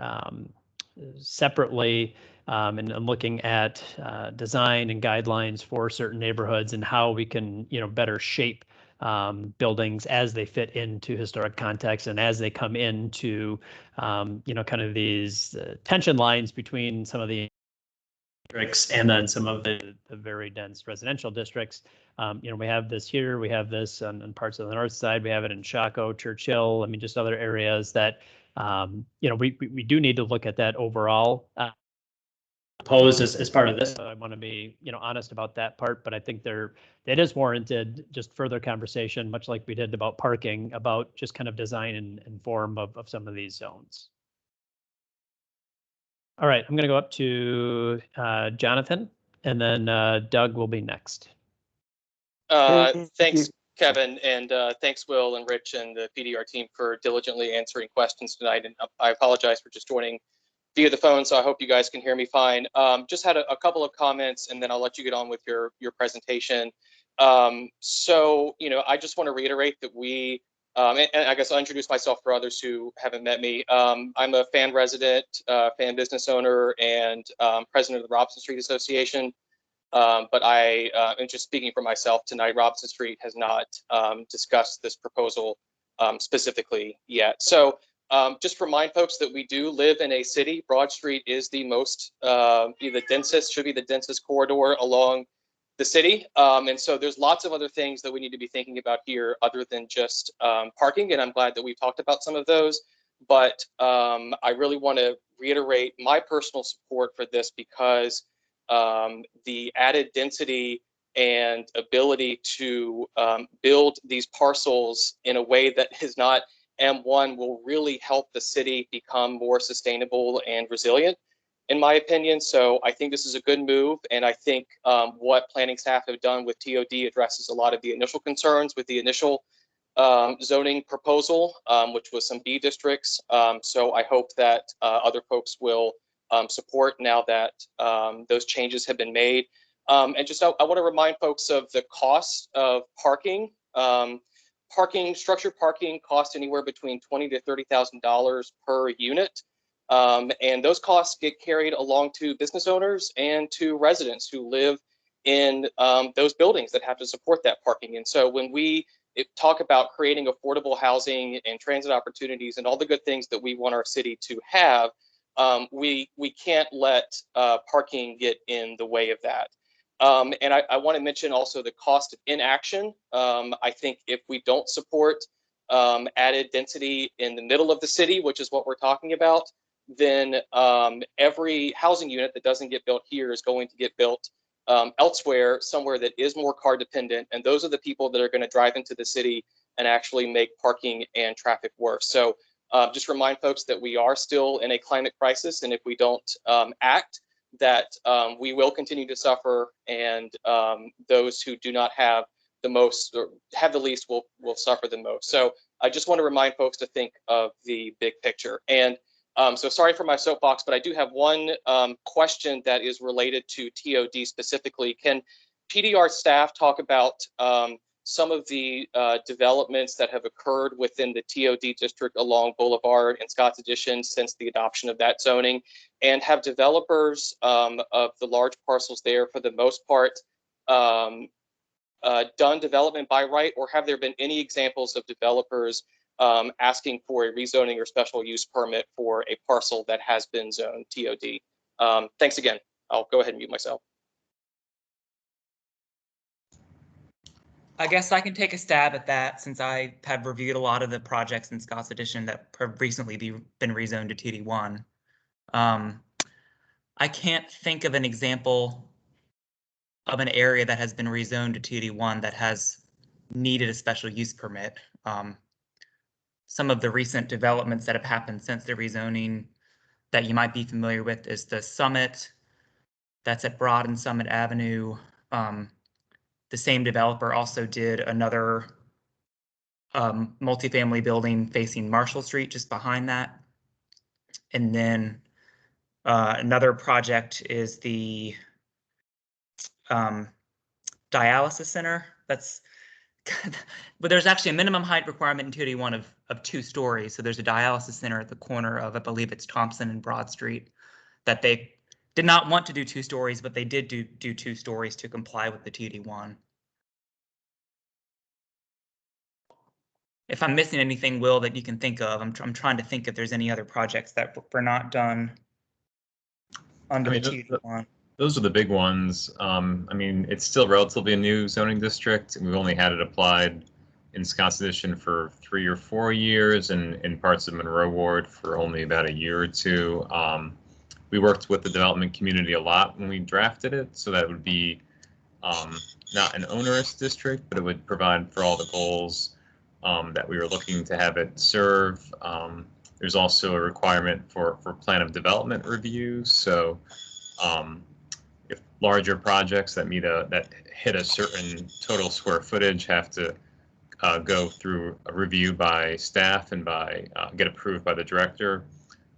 separately, and looking at design and guidelines for certain neighborhoods and how we can, better shape buildings as they fit into historic context and as they come into, kind of these tension lines between some of the districts and then some of the very dense residential districts. We have this here, we have this on parts of the north side, we have it in Chaco, Churchill, I mean, just other areas that, we do need to look at that overall. Posed as part of this, so I want to be, honest about that part, but I think it is warranted just further conversation, much like we did about parking, about just kind of design and form of some of these zones. All right, I'm going to go up to Jonathan, and then Doug will be next. Thanks, Kevin, and thanks, Will and Rich and the PDR team for diligently answering questions tonight. And I apologize for just joining via the phone, so I hope you guys can hear me fine. Just had a couple of comments, and then I'll let you get on with your presentation. So, I just want to reiterate that we, and I guess I'll introduce myself for others who haven't met me. I'm a fan resident, fan business owner, and president of the Robinson Street Association. But I am just speaking for myself tonight. Robinson Street has not discussed this proposal specifically yet. So just remind folks that we do live in a city. Broad Street is the most, the densest, should be the densest corridor along the city. And so there's lots of other things that we need to be thinking about here other than just parking. And I'm glad that we've talked about some of those. But I really want to reiterate my personal support for this because the added density and ability to build these parcels in a way that is not M1 will really help the city become more sustainable and resilient, in my opinion. So I think this is a good move. And I think what planning staff have done with TOD addresses a lot of the initial concerns with the initial zoning proposal, which was some B districts. So I hope that other folks will support now that those changes have been made. And just I want to remind folks of the cost of parking. Structured parking costs anywhere between $20,000 to $30,000 per unit. And those costs get carried along to business owners and to residents who live in those buildings that have to support that parking. And so when we talk about creating affordable housing and transit opportunities and all the good things that we want our city to have, we can't let parking get in the way of that. And I want to mention also the cost of inaction. I think if we don't support added density in the middle of the city, which is what we're talking about, then every housing unit that doesn't get built here is going to get built elsewhere, somewhere that is more car dependent. And those are the people that are going to drive into the city and actually make parking and traffic worse. So just remind folks that we are still in a climate crisis. And if we don't act, that we will continue to suffer, and those who do not have the most or have the least will suffer the most. So I just want to remind folks to think of the big picture. And so sorry for my soapbox, but I do have one question that is related to TOD specifically. Can PDR staff talk about some of the developments that have occurred within the TOD district along Boulevard and Scott's Addition since the adoption of that zoning? And have developers of the large parcels there, for the most part, done development by right, or have there been any examples of developers asking for a rezoning or special use permit for a parcel that has been zoned TOD? Thanks again. I'll go ahead and mute myself. I guess I can take a stab at that since I have reviewed a lot of the projects in Scott's Addition that have recently been rezoned to TD1. I can't think of an example of an area that has been rezoned to TD1 that has needed a special use permit. Some of the recent developments that have happened since the rezoning that you might be familiar with is the Summit that's at Broad and Summit Avenue. The same developer also did another multifamily building facing Marshall Street just behind that. And then another project is the dialysis center. That's, but there's actually a minimum height requirement in 2D1 of 2 stories. So there's a dialysis center at the corner of, I believe it's Thompson and Broad Street, that they did not want to do 2 stories, but they did do 2 stories to comply with the TD1. If I'm missing anything, Will, that you can think of, I'm trying to think if there's any other projects that were not done under the TD1. Those are the big ones. I mean, it's still relatively a new zoning district. We've only had it applied in Scott's Addition for 3 or 4 years, and in parts of Monroe Ward for only about a year or 2. We worked with the development community a lot when we drafted it, so that would be not an onerous district, but it would provide for all the goals that we were looking to have it serve. There's also a requirement for plan of development review. So if larger projects that hit a certain total square footage have to go through a review by staff and get approved by the director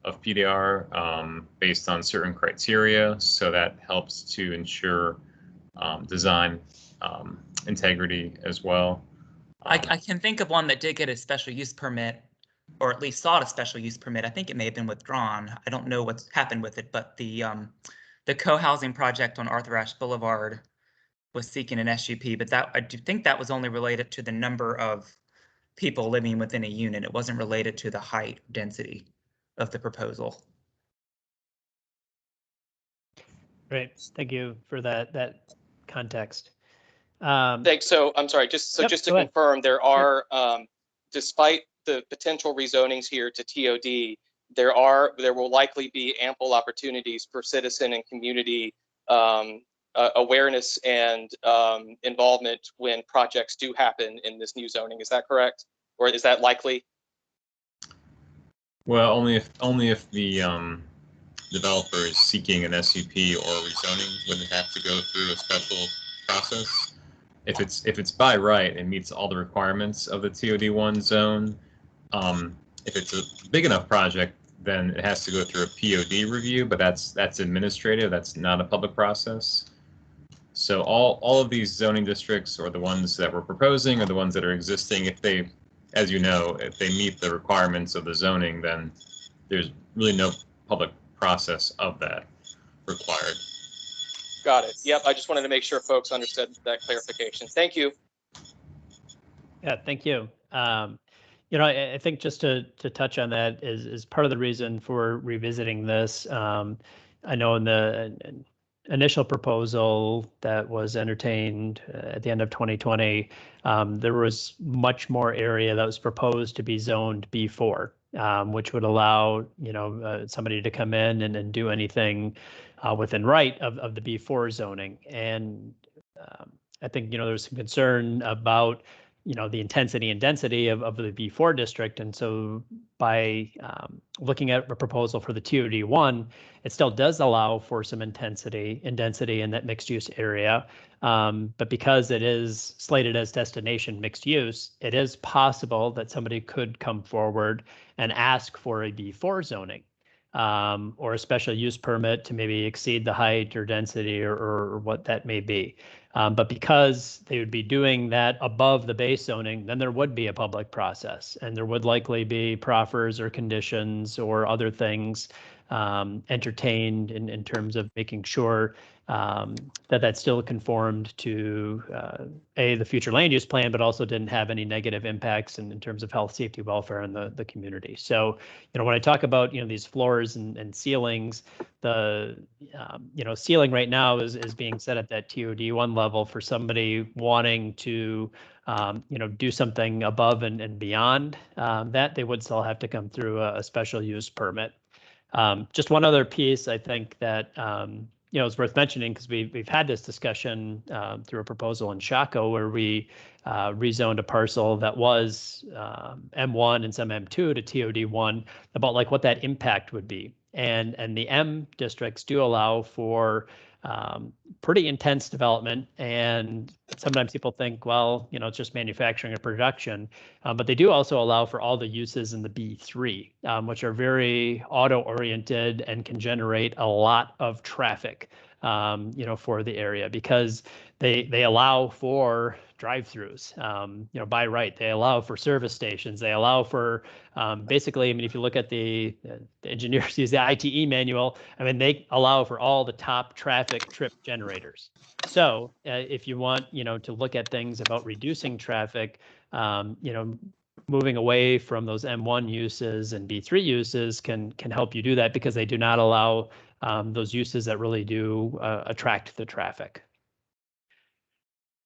of PDR based on certain criteria. So that helps to ensure design integrity as well. I can think of one that did get a special use permit, or at least sought a special use permit. I think it may have been withdrawn. I don't know what's happened with it, but the co-housing project on Arthur Ashe Boulevard was seeking an SUP, but I do think that was only related to the number of people living within a unit. It wasn't related to the height density of the proposal. Great, thank you for that context. Thanks. So I'm sorry, just to confirm, there are, despite the potential rezonings here to TOD, there will likely be ample opportunities for citizen and community awareness and involvement when projects do happen in this new zoning. Is that correct, or is that likely? Well, only if the developer is seeking an SUP or rezoning, would it have to go through a special process? If it's by right and meets all the requirements of the TOD1 zone, if it's a big enough project, then it has to go through a POD review, but that's administrative. That's not a public process. So all of these zoning districts, or the ones that we're proposing, or the ones that are existing, if they, as you know, if they meet the requirements of the zoning, then there's really no public process of that required. Got it. Yep. I just wanted to make sure folks understood that clarification. Thank you. Yeah, thank you. I think just to touch on that is part of the reason for revisiting this. I know in the initial proposal that was entertained at the end of 2020, there was much more area that was proposed to be zoned B4, which would allow somebody to come in and do anything within right of the B4 zoning. And I think there was some concern about the intensity and density of the B4 district. And so by looking at a proposal for the TOD1, it still does allow for some intensity and density in that mixed use area. But because it is slated as destination mixed use, it is possible that somebody could come forward and ask for a B4 zoning or a special use permit to maybe exceed the height or density or what that may be. But because they would be doing that above the base zoning, then there would be a public process, and there would likely be proffers or conditions or other things entertained in terms of making sure that still conformed to the future land use plan, but also didn't have any negative impacts in terms of health, safety, welfare in the community. So, when I talk about, these floors and ceilings, the, ceiling right now is being set at that TOD1 level for somebody wanting to, do something above and beyond that. They would still have to come through a special use permit. Just one other piece I think that, it's worth mentioning, because we've had this discussion through a proposal in Chaco where we rezoned a parcel that was M1 and some M2 to TOD1 about like what that impact would be. And the M districts do allow for pretty intense development. And sometimes people think, well, it's just manufacturing or production, but they do also allow for all the uses in the B3, which are very auto-oriented and can generate a lot of traffic, for the area, because they allow for drive-throughs, by right. They allow for service stations. They allow for basically, if you look at the engineers use the ITE manual, they allow for all the top traffic trip generators. So if you want, to look at things about reducing traffic, moving away from those M1 uses and B3 uses can help you do that, because they do not allow those uses that really do attract the traffic.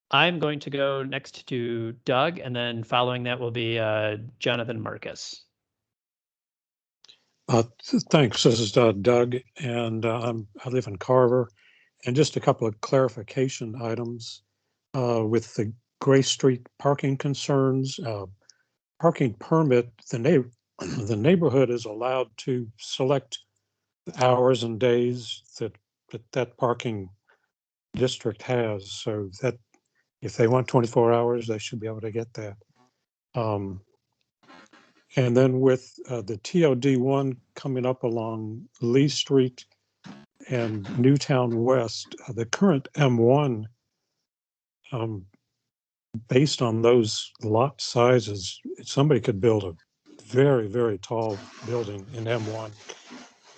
I'm going to go next to Doug, and then following that will be Jonathan Marcus. Thanks. This is Doug, and I live in Carver. And just a couple of clarification items with the Gray Street parking concerns. Parking permit, the neighborhood is allowed to select the hours and days that parking district has, so that if they want 24 hours, they should be able to get that. And then with the TOD1 coming up along Lee Street and Newtown West, the current M1, based on those lot sizes, somebody could build a very, very tall building in M1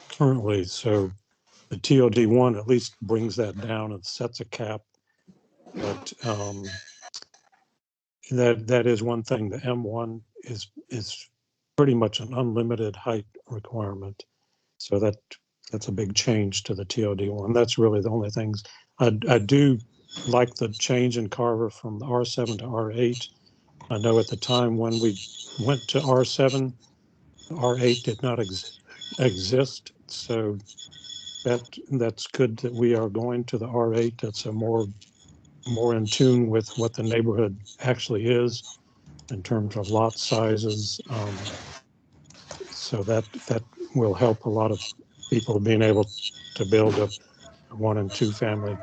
currently. So the TOD1 at least brings that down and sets a cap. But that is one thing. The M1 is pretty much an unlimited height requirement. So that's a big change to the TOD1. That's really the only things. I do like the change in Carver from R7 to R8. I know at the time when we went to R7, R8 did not exist. So that's good that we are going to the R8. That's a more in tune with what the neighborhood actually is in terms of lot sizes. So that will help a lot of people being able to build a 1 and 2 family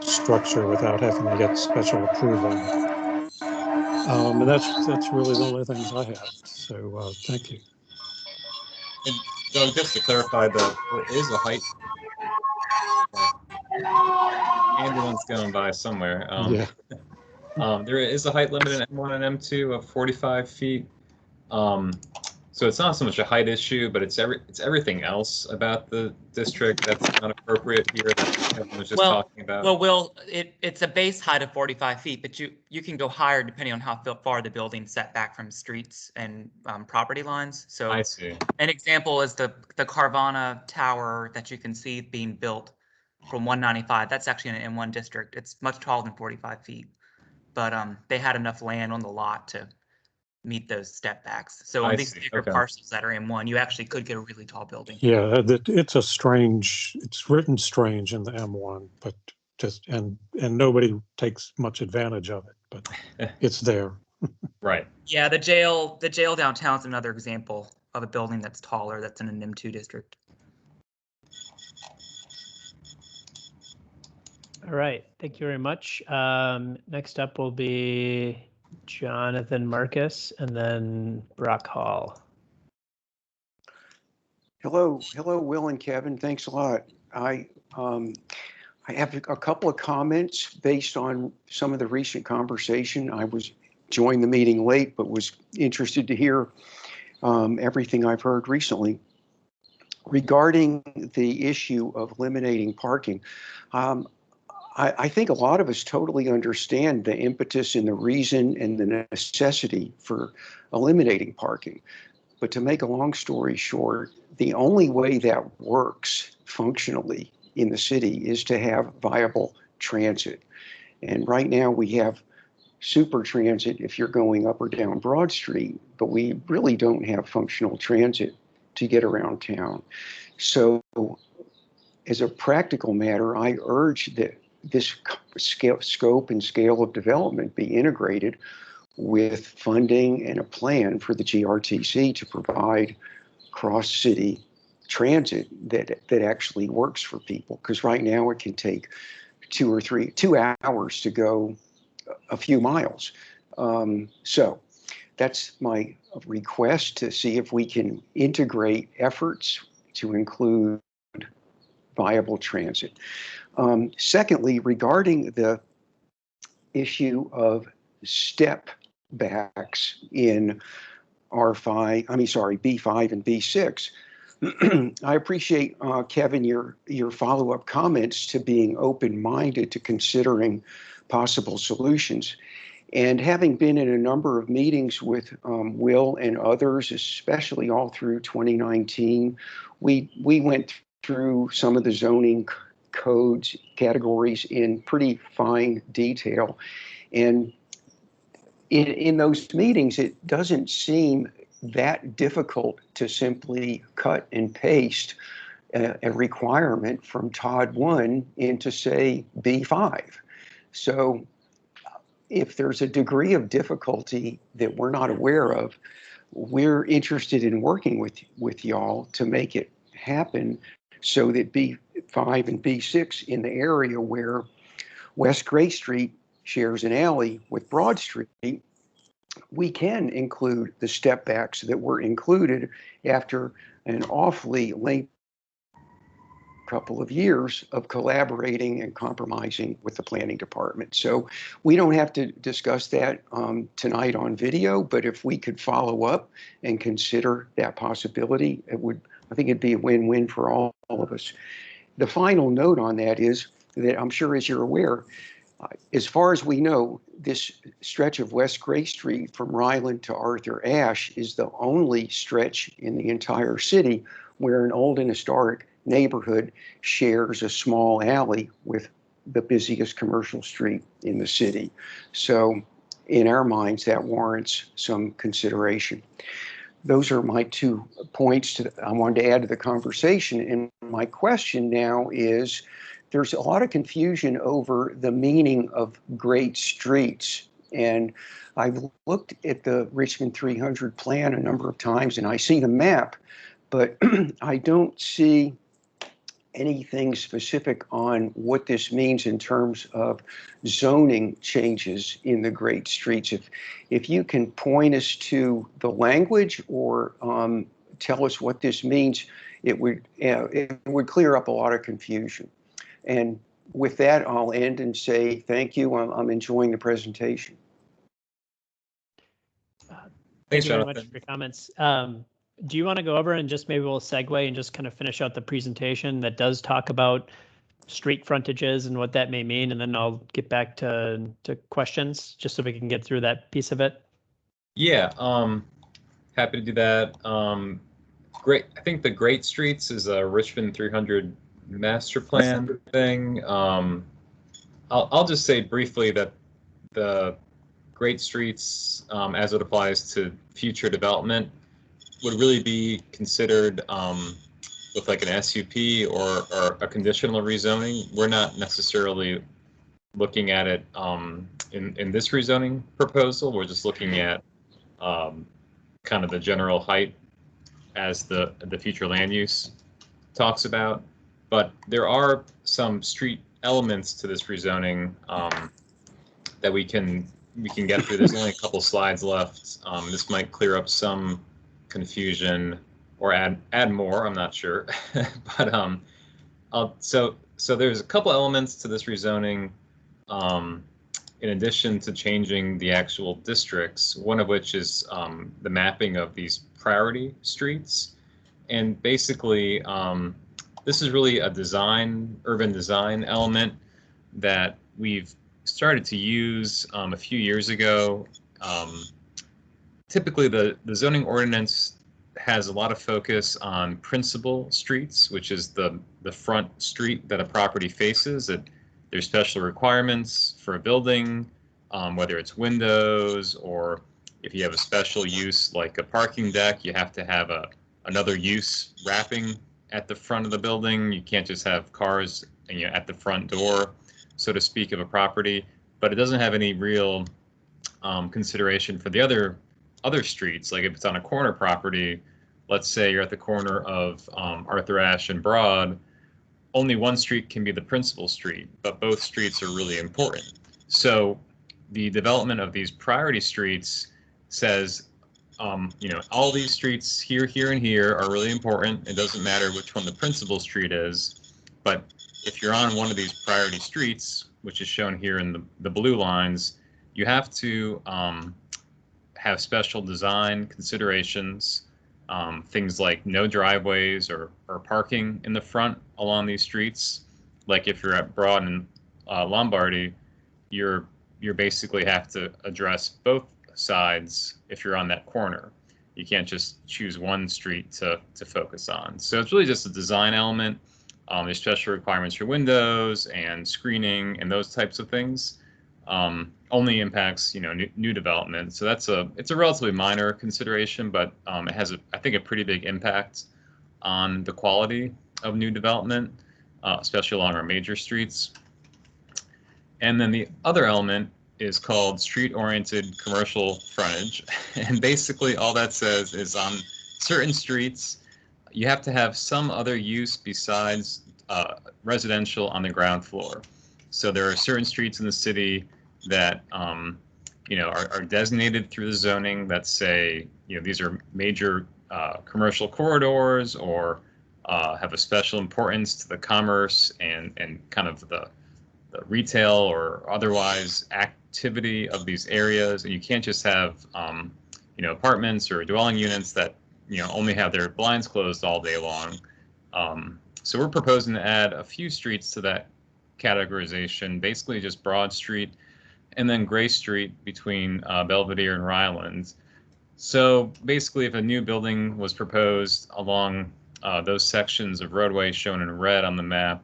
structure without having to get special approval. And that's really the only things I have. So thank you. And Doug, just to clarify, there is a height. Ambulance going by somewhere. Yeah. There is a height limit in M1 and M2 of 45 feet. So it's not so much a height issue, but it's everything else about the district that's not appropriate here that Kevin was just talking about. Well, Will, it's a base height of 45 feet, but you can go higher depending on how far the building's set back from streets and property lines. So I see. An example is the Carvana Tower that you can see being built from 195. That's actually in an M1 district. It's much taller than 45 feet, but they had enough land on the lot to meet those step backs. So on these bigger parcels that are M1, you actually could get a really tall building. Yeah, it's written strange in the M1, but and nobody takes much advantage of it, but it's there. Right. Yeah, the jail downtown is another example of a building that's taller that's in an M2 district. All right, thank you very much. Next up will be Jonathan Marcus and then Brock Hall. Hello, Will and Kevin. Thanks a lot. I have a couple of comments based on some of the recent conversation. I joined the meeting late, but was interested to hear everything I've heard recently. regarding the issue of eliminating parking, I think a lot of us totally understand the impetus and the reason and the necessity for eliminating parking. But to make a long story short, the only way that works functionally in the city is to have viable transit. And right now we have super transit if you're going up or down Broad Street, but we really don't have functional transit to get around town. So as a practical matter, I urge that this scope and scale of development be integrated with funding and a plan for the GRTC to provide cross-city transit that actually works for people. Because right now it can take 2 hours to go a few miles. So that's my request, to see if we can integrate efforts to include viable transit. Secondly, regarding the issue of step backs in B5 and B6, I appreciate, Kevin, your follow-up comments to being open-minded to considering possible solutions. And having been in a number of meetings with Will and others, especially all through 2019, we went through some of the zoning codes categories in pretty fine detail. And in those meetings, it doesn't seem that difficult to simply cut and paste a requirement from TOD 1 into, say, B5. So if there's a degree of difficulty that we're not aware of, we're interested in working with y'all to make it happen, so that B5 and B6 in the area where West Gray Street shares an alley with Broad Street, we can include the step backs that were included after an awfully late couple of years of collaborating and compromising with the planning department. So we don't have to discuss that tonight on video, but if we could follow up and consider that possibility, I think it'd be a win-win for all of us. The final note on that is that, I'm sure as you're aware, as far as we know, this stretch of West Gray Street from Ryland to Arthur Ashe is the only stretch in the entire city where an old and historic neighborhood shares a small alley with the busiest commercial street in the city. So in our minds, that warrants some consideration. Those are my 2 points I wanted to add to the conversation. And my question now is, there's a lot of confusion over the meaning of great streets. And I've looked at the Richmond 300 plan a number of times, and I see the map, but I don't see anything specific on what this means in terms of zoning changes in the great streets. If you can point us to the language or tell us what this means, it would clear up a lot of confusion. And with that, I'll end and say thank you. I'm enjoying the presentation. Thank you very much for your comments. Do you want to go over and just maybe we'll segue and just kind of finish out the presentation that does talk about street frontages and what that may mean, and then I'll get back to questions just so we can get through that piece of it. Yeah, happy to do that. Great. I think the Great Streets is a Richmond 300 master plan thing. I'll just say briefly that the Great Streets, as it applies to future development, would really be considered with like an SUP or a conditional rezoning. We're not necessarily looking at it in this rezoning proposal. We're just looking at kind of the general height as the future land use talks about. But there are some street elements to this rezoning that we can get through. There's only a couple slides left. This might clear up some confusion or add more, I'm not sure. But so there's a couple elements to this rezoning in addition to changing the actual districts, one of which is the mapping of these priority streets. and basically, this is really a urban design element that we've started to use a few years ago. Typically, the zoning ordinance has a lot of focus on principal streets, which is the front street that a property faces. There's special requirements for a building, whether it's windows or if you have a special use like a parking deck, you have to have another use wrapping at the front of the building. You can't just have cars, at the front door, so to speak, of a property. But it doesn't have any real consideration for the other streets. Like if it's on a corner property, let's say you're at the corner of Arthur Ashe and Broad, only one street can be the principal street, but both streets are really important. So the development of these priority streets says, all these streets here, here, and here are really important. It doesn't matter which one the principal street is, but if you're on one of these priority streets, which is shown here in the blue lines, you have to have special design considerations, things like no driveways or parking in the front along these streets. Like if you're at Broad and Lombardy, you're basically have to address both sides if you're on that corner. You can't just choose one street to focus on. So it's really just a design element. There's special requirements for windows and screening and those types of things. Only impacts new development. So it's a relatively minor consideration, but it has I think a pretty big impact on the quality of new development, especially along our major streets. And then the other element is called street-oriented commercial frontage, and basically all that says is on certain streets you have to have some other use besides residential on the ground floor. So there are certain streets in the city that are designated through the zoning that say these are major commercial corridors or have a special importance to the commerce and kind of the retail or otherwise activity of these areas. And you can't just have apartments or dwelling units that only have their blinds closed all day long. So we're proposing to add a few streets to that categorization, basically just Broad Street and then Gray Street between Belvedere and Ryland. So basically, if a new building was proposed along those sections of roadway shown in red on the map,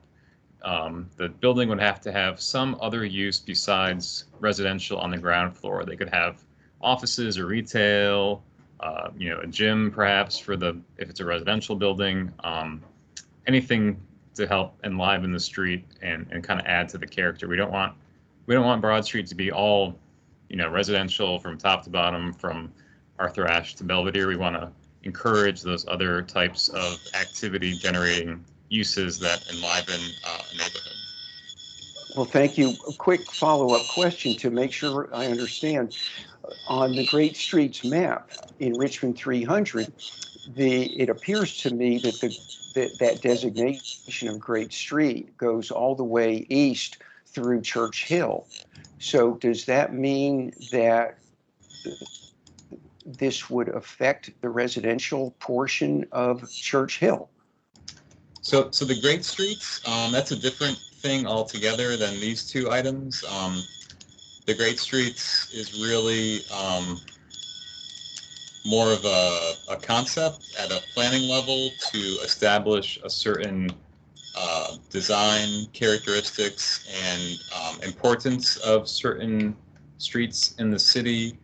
the building would have to have some other use besides residential on the ground floor. They could have offices or retail, a gym perhaps if it's a residential building, anything to help enliven the street and kind of add to the character. We don't want Broad Street to be all, residential from top to bottom, from Arthur Ashe to Belvedere. We want to encourage those other types of activity generating uses that enliven a neighborhood. Well, thank you. A quick follow-up question to make sure I understand. On the Great Streets map in Richmond 300, it appears to me that that designation of Great Street goes all the way east through Church Hill. So does that mean that this would affect the residential portion of Church Hill? So the Great Streets, that's a different thing altogether than these two items. The Great Streets is really more of a concept at a planning level to establish a certain design characteristics and importance of certain streets in the city.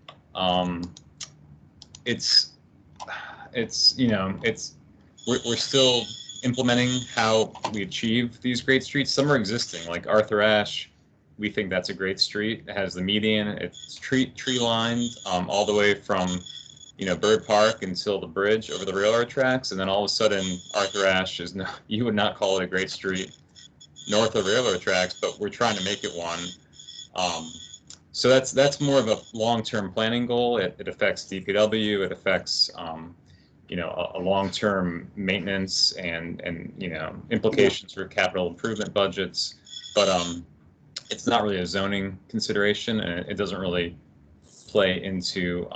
We're still implementing how we achieve these great streets. Some are existing, like Arthur Ashe. We think that's a great street. It has the median. It's tree lined all the way from Bird Park until the bridge over the railroad tracks, and then all of a sudden Arthur Ashe is you would not call it a great street north of railroad tracks, but we're trying to make it one. So that's more of a long-term planning goal. It affects DPW. It affects a long-term maintenance and implications for capital improvement budgets. But it's not really a zoning consideration, and it doesn't really play into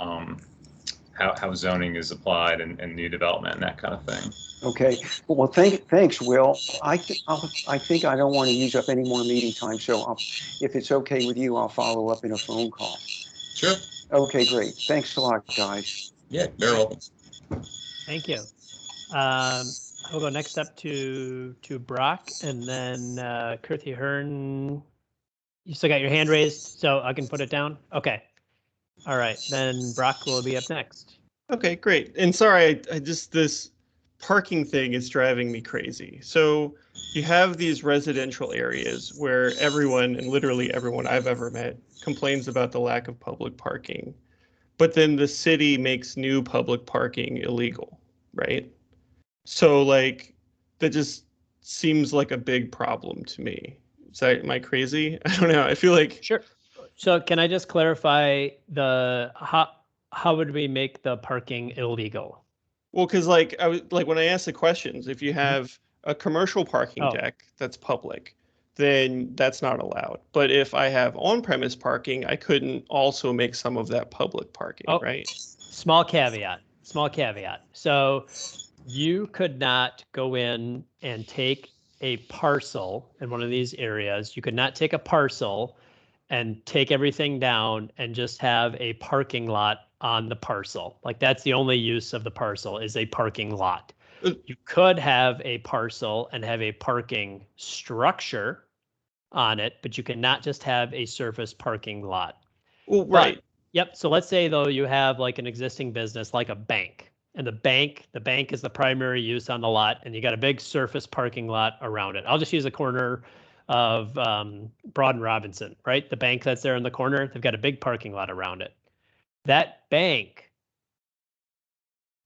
how zoning is applied and new development and that kind of thing. Okay, well, thanks, Will. I think I don't want to use up any more meeting time, so if it's okay with you, I'll follow up in a phone call. Sure. Okay, great. Thanks a lot, guys. Yeah, very welcome. Thank you. I'll go next up to Brock, and then Kirthi Hearn. You still got your hand raised, so I can put it down? Okay. All right, then Brock will be up next. Okay, great. And sorry, I just, this parking thing is driving me crazy. So you have these residential areas where everyone, and literally everyone I've ever met, complains about the lack of public parking. But then the city makes new public parking illegal, right? So like, that just seems like a big problem to me. Am I crazy? I don't know. I feel like. Sure. So can I just clarify how would we make the parking illegal? Well, because like when I ask the questions, if you have a commercial parking deck that's public, then that's not allowed. But if I have on-premise parking, I couldn't also make some of that public parking, right? Small caveat. So you could not go in and take a parcel in one of these areas. You could not take a parcel and take everything down and just have a parking lot on the parcel. Like that's the only use of the parcel is a parking lot. You could have a parcel and have a parking structure on it, but you cannot just have a surface parking lot. Well, right. But, yep. So let's say though you have like an existing business like a bank, and the bank is the primary use on the lot, and you got a big surface parking lot around it. I'll just use a corner of Broad and Robinson, right? The bank that's there in the corner, they've got a big parking lot around it. That bank,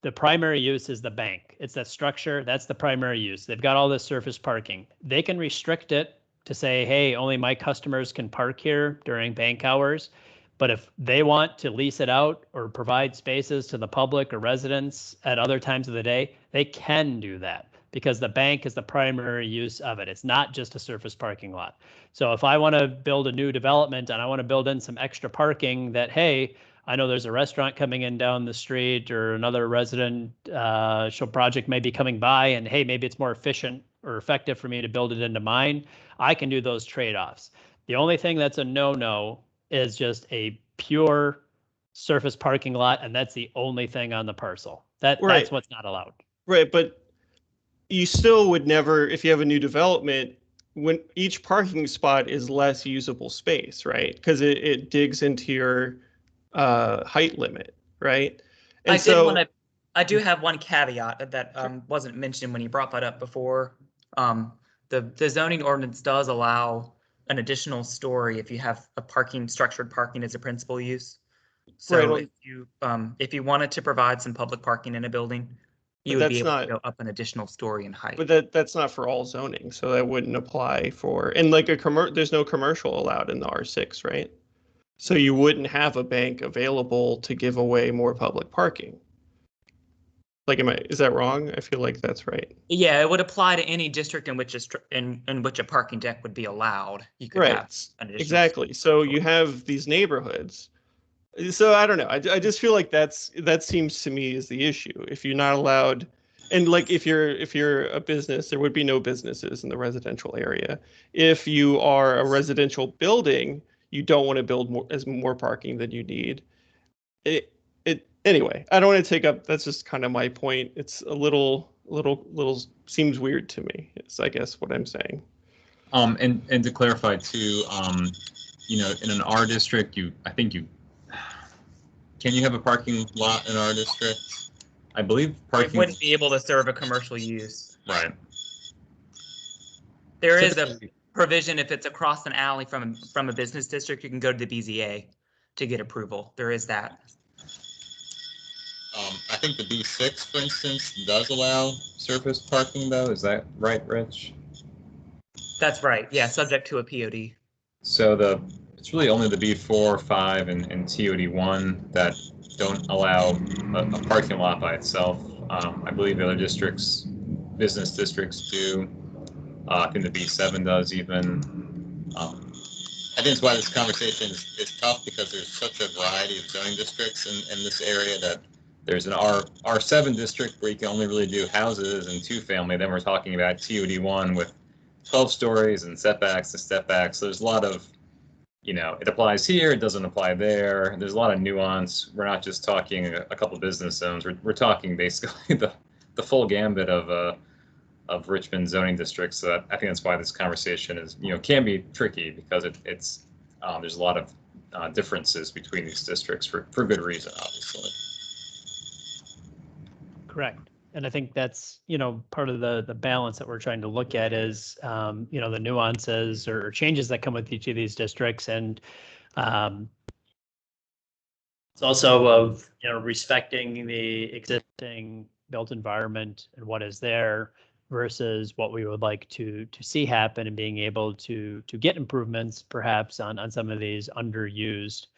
the primary use is the bank. It's that structure, that's the primary use. They've got all this surface parking. They can restrict it to say, hey, only my customers can park here during bank hours. But if they want to lease it out or provide spaces to the public or residents at other times of the day, they can do that because the bank is the primary use of it. It's not just a surface parking lot. So if I want to build a new development and I want to build in some extra parking that, hey, I know there's a restaurant coming in down the street or another residential project may be coming by, and hey, maybe it's more efficient or effective for me to build it into mine, I can do those trade-offs. The only thing that's a no-no is just a pure surface parking lot, and that's the only thing on the parcel. That's what's not allowed. Right, but you still would never, if you have a new development, when each parking spot is less usable space, right? Because it digs into your height limit, right? And I do have one caveat that wasn't mentioned when you brought that up before. The zoning ordinance does allow an additional story if you have a structured parking as a principal use. So if you wanted to provide some public parking in a building, you would be able to go up an additional story in height. But that's not for all zoning, so that wouldn't apply for, and like there's no commercial allowed in the R6, right? So you wouldn't have a bank available to give away more public parking. Like, is that wrong? I feel like that's right. Yeah, it would apply to any district in which a parking deck would be allowed. You could have an additional exactly. So you have these neighborhoods. So I don't know. I just feel like that seems to me is the issue. If you're not allowed, and like if you're a business, there would be no businesses in the residential area. If you are a residential building, you don't want to build more parking than you need. Anyway, I don't want to take up. That's just kind of my point. It's a little seems weird to me. It's, I guess, what I'm saying. And to clarify too, in an R district, can you have a parking lot in our district? I believe parking. It wouldn't be able to serve a commercial use. Right. There is a provision if it's across an alley from a business district, you can go to the BZA to get approval. There is that. I think the B6, for instance, does allow surface parking, though. Is that right, Rich? That's right. Yeah, subject to a POD. So it's really only the B4, 5, and TOD1 that don't allow a parking lot by itself. I believe the other districts, business districts, do. I think the B7 does even. I think that's why this conversation is tough, because there's such a variety of zoning districts in this area that there's an R7 district where you can only really do houses and 2-family. Then we're talking about TOD1 with 12 stories and setbacks and step backs. So there's a lot of, it applies here, it doesn't apply there. There's a lot of nuance. We're not just talking a couple business zones. We're talking basically the full gambit of Richmond zoning districts. So I think that's why this conversation is, can be tricky, because it's there's a lot of differences between these districts for good reason, obviously. Correct. And I think that's, part of the balance that we're trying to look at is, the nuances or changes that come with each of these districts. And it's also of, respecting the existing built environment and what is there versus what we would like to see happen, and being able to get improvements perhaps on some of these underused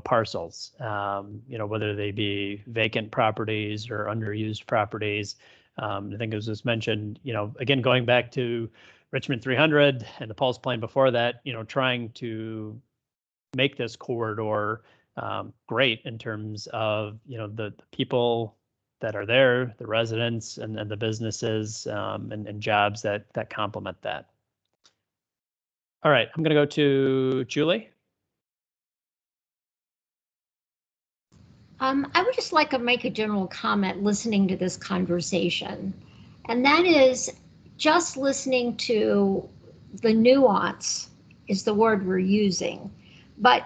parcels, whether they be vacant properties or underused properties. I think as was mentioned, again, going back to Richmond 300 and the Pulse plan before that, trying to make this corridor great in terms of, the people that are there, the residents and the businesses and jobs that complement that. All right, I'm going to go to Julie. I would just like to make a general comment listening to this conversation, and that is just listening to the nuance is the word we're using. But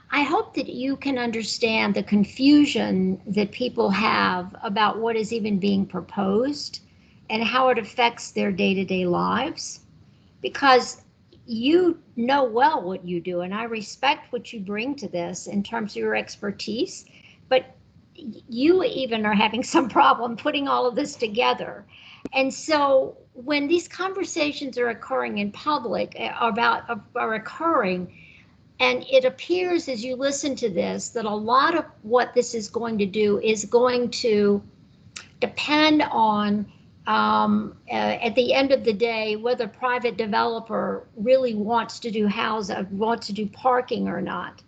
I hope that you can understand the confusion that people have about what is even being proposed and how it affects their day-to-day lives, because you know well what you do, and I respect what you bring to this in terms of your expertise. But you even are having some problem putting all of this together. And so when these conversations are occurring in public are occurring, and it appears as you listen to this that a lot of what this is going to do is going to depend on at the end of the day, whether private developer really wants to do wants to do parking or not.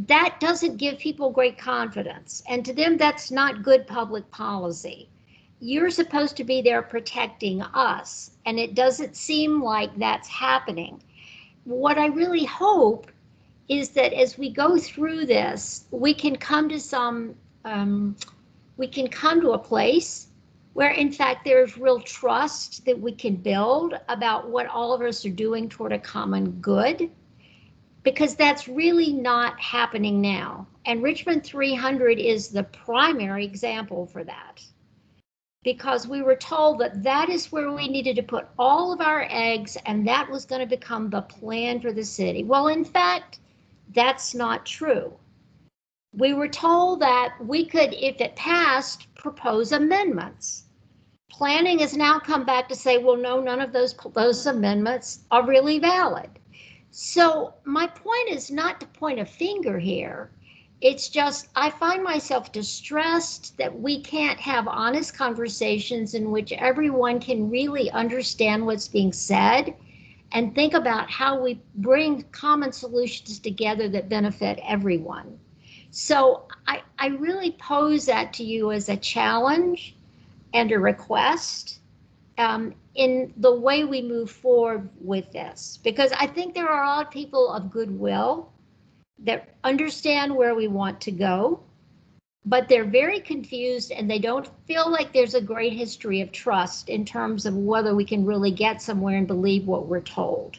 That doesn't give people great confidence. And to them, that's not good public policy. You're supposed to be there protecting us, and it doesn't seem like that's happening. What I really hope is that as we go through this, we can come to a place where in fact there's real trust that we can build about what all of us are doing toward a common good. Because that's really not happening now. And Richmond 300 is the primary example for that. Because we were told that that is where we needed to put all of our eggs, and that was going to become the plan for the city. Well, in fact, that's not true. We were told that we could, if it passed, propose amendments. Planning has now come back to say, well, no, none of those amendments are really valid. So my point is not to point a finger here. It's just I find myself distressed that we can't have honest conversations in which everyone can really understand what's being said and think about how we bring common solutions together that benefit everyone. So I really pose that to you as a challenge and a request. In the way we move forward with this, because I think there are a lot of people of goodwill that understand where we want to go, but they're very confused and they don't feel like there's a great history of trust in terms of whether we can really get somewhere and believe what we're told.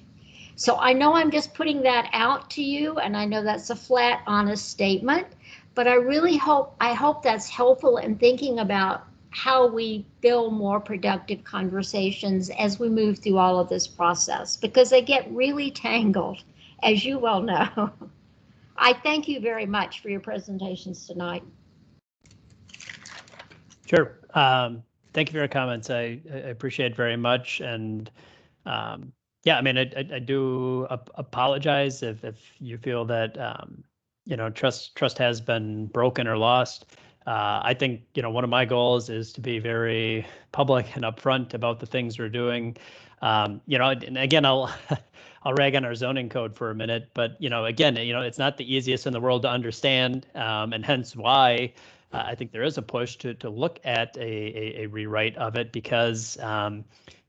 So I know I'm just putting that out to you, and I know that's a flat, honest statement, but I really hope that's helpful in thinking about how we build more productive conversations as we move through all of this process, because they get really tangled, as you well know. I thank you very much for your presentations tonight. Sure. Thank you for your comments. I appreciate it very much. And yeah, I mean, I do apologize if you feel that, trust has been broken or lost. I think, one of my goals is to be very public and upfront about the things we're doing. And again, I'll I'll rag on our zoning code for a minute, but again, it's not the easiest in the world to understand, and hence why I think there is a push to look at a rewrite of it, because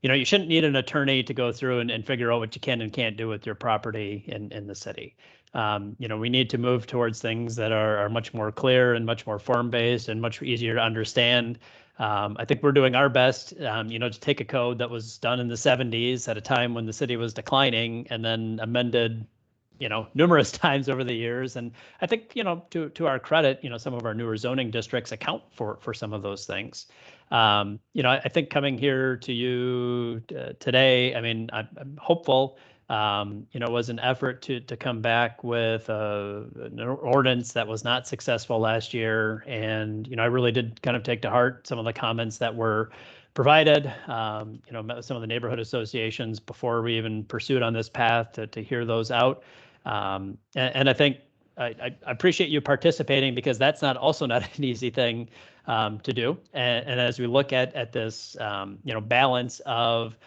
you shouldn't need an attorney to go through and figure out what you can and can't do with your property in the city. We need to move towards things that are much more clear and much more form-based and much easier to understand. I think we're doing our best, to take a code that was done in the 70s at a time when the city was declining and then amended, numerous times over the years. And I think, to our credit, some of our newer zoning districts account for some of those things. I think coming here to you today, I'm hopeful, was an effort to come back with an ordinance that was not successful last year. And, I really did kind of take to heart some of the comments that were provided, met with some of the neighborhood associations before we even pursued on this path to hear those out. And I think I appreciate you participating, because that's also not an easy thing to do. And as we look at this, balance of,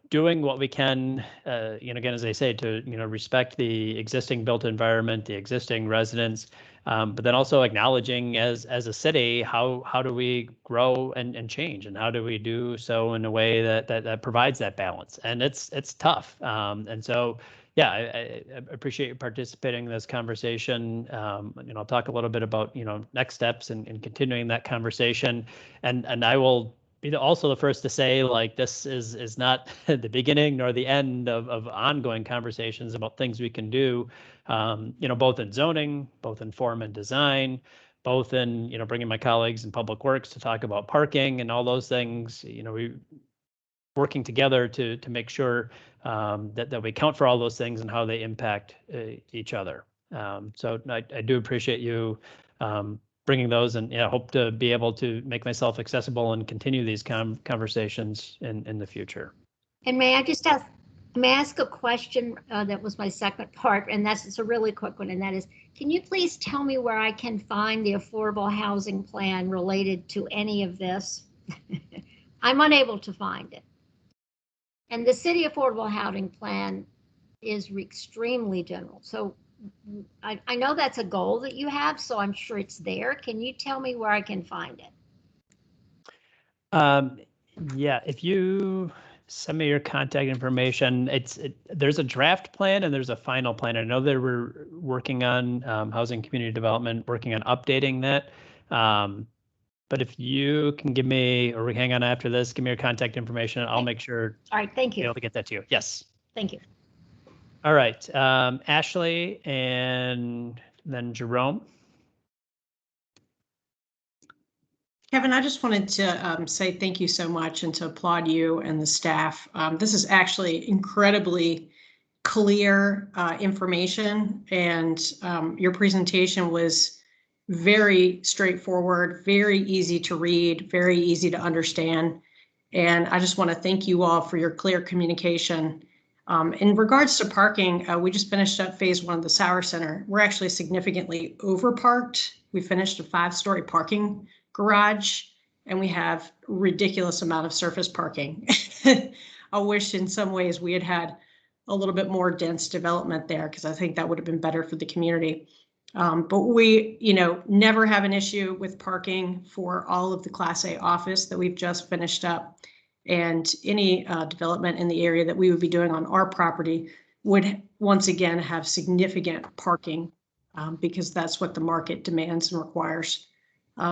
doing what we can, again, as I say, to, respect the existing built environment, the existing residents, but then also acknowledging as a city, how do we grow and change, and how do we do so in a way that provides that balance? And it's tough. And so, yeah, I appreciate you participating in this conversation. I'll talk a little bit about, next steps and continuing that conversation. And I will be also the first to say, like, this is not the beginning nor the end of ongoing conversations about things we can do, both in zoning, both in form and design, both in, bringing my colleagues in public works to talk about parking and all those things. We working together to make sure that we account for all those things and how they impact each other. So I do appreciate you bringing those, and hope to be able to make myself accessible and continue these conversations in the future. And may I ask a question? That was my second part, and it's a really quick one, and that is, can you please tell me where I can find the affordable housing plan related to any of this? I'm unable to find it. And the city affordable housing plan is extremely general. So I know that's a goal that you have, so I'm sure it's there. Can you tell me where I can find it? Yeah, if you send me your contact information, there's a draft plan and there's a final plan. I know they were working on housing community development, working on updating that. But if you can give me, or we hang on after this, give me your contact information, I'll make sure. All right, thank Be you. able to get that to you. Yes. Thank you. All right, Ashley and then Jerome. Kevin, I just wanted to say thank you so much and to applaud you and the staff. This is actually incredibly clear information, and your presentation was very straightforward, very easy to read, very easy to understand. And I just want to thank you all for your clear communication. In regards to parking, we just finished up phase 1 of the Sauer Center. We're actually significantly overparked. We finished a 5-story parking garage, and we have a ridiculous amount of surface parking. I wish in some ways we had a little bit more dense development there, because I think that would have been better for the community. But we, never have an issue with parking for all of the Class A office that we've just finished up. And any development in the area that we would be doing on our property would once again have significant parking, because that's what the market demands and requires.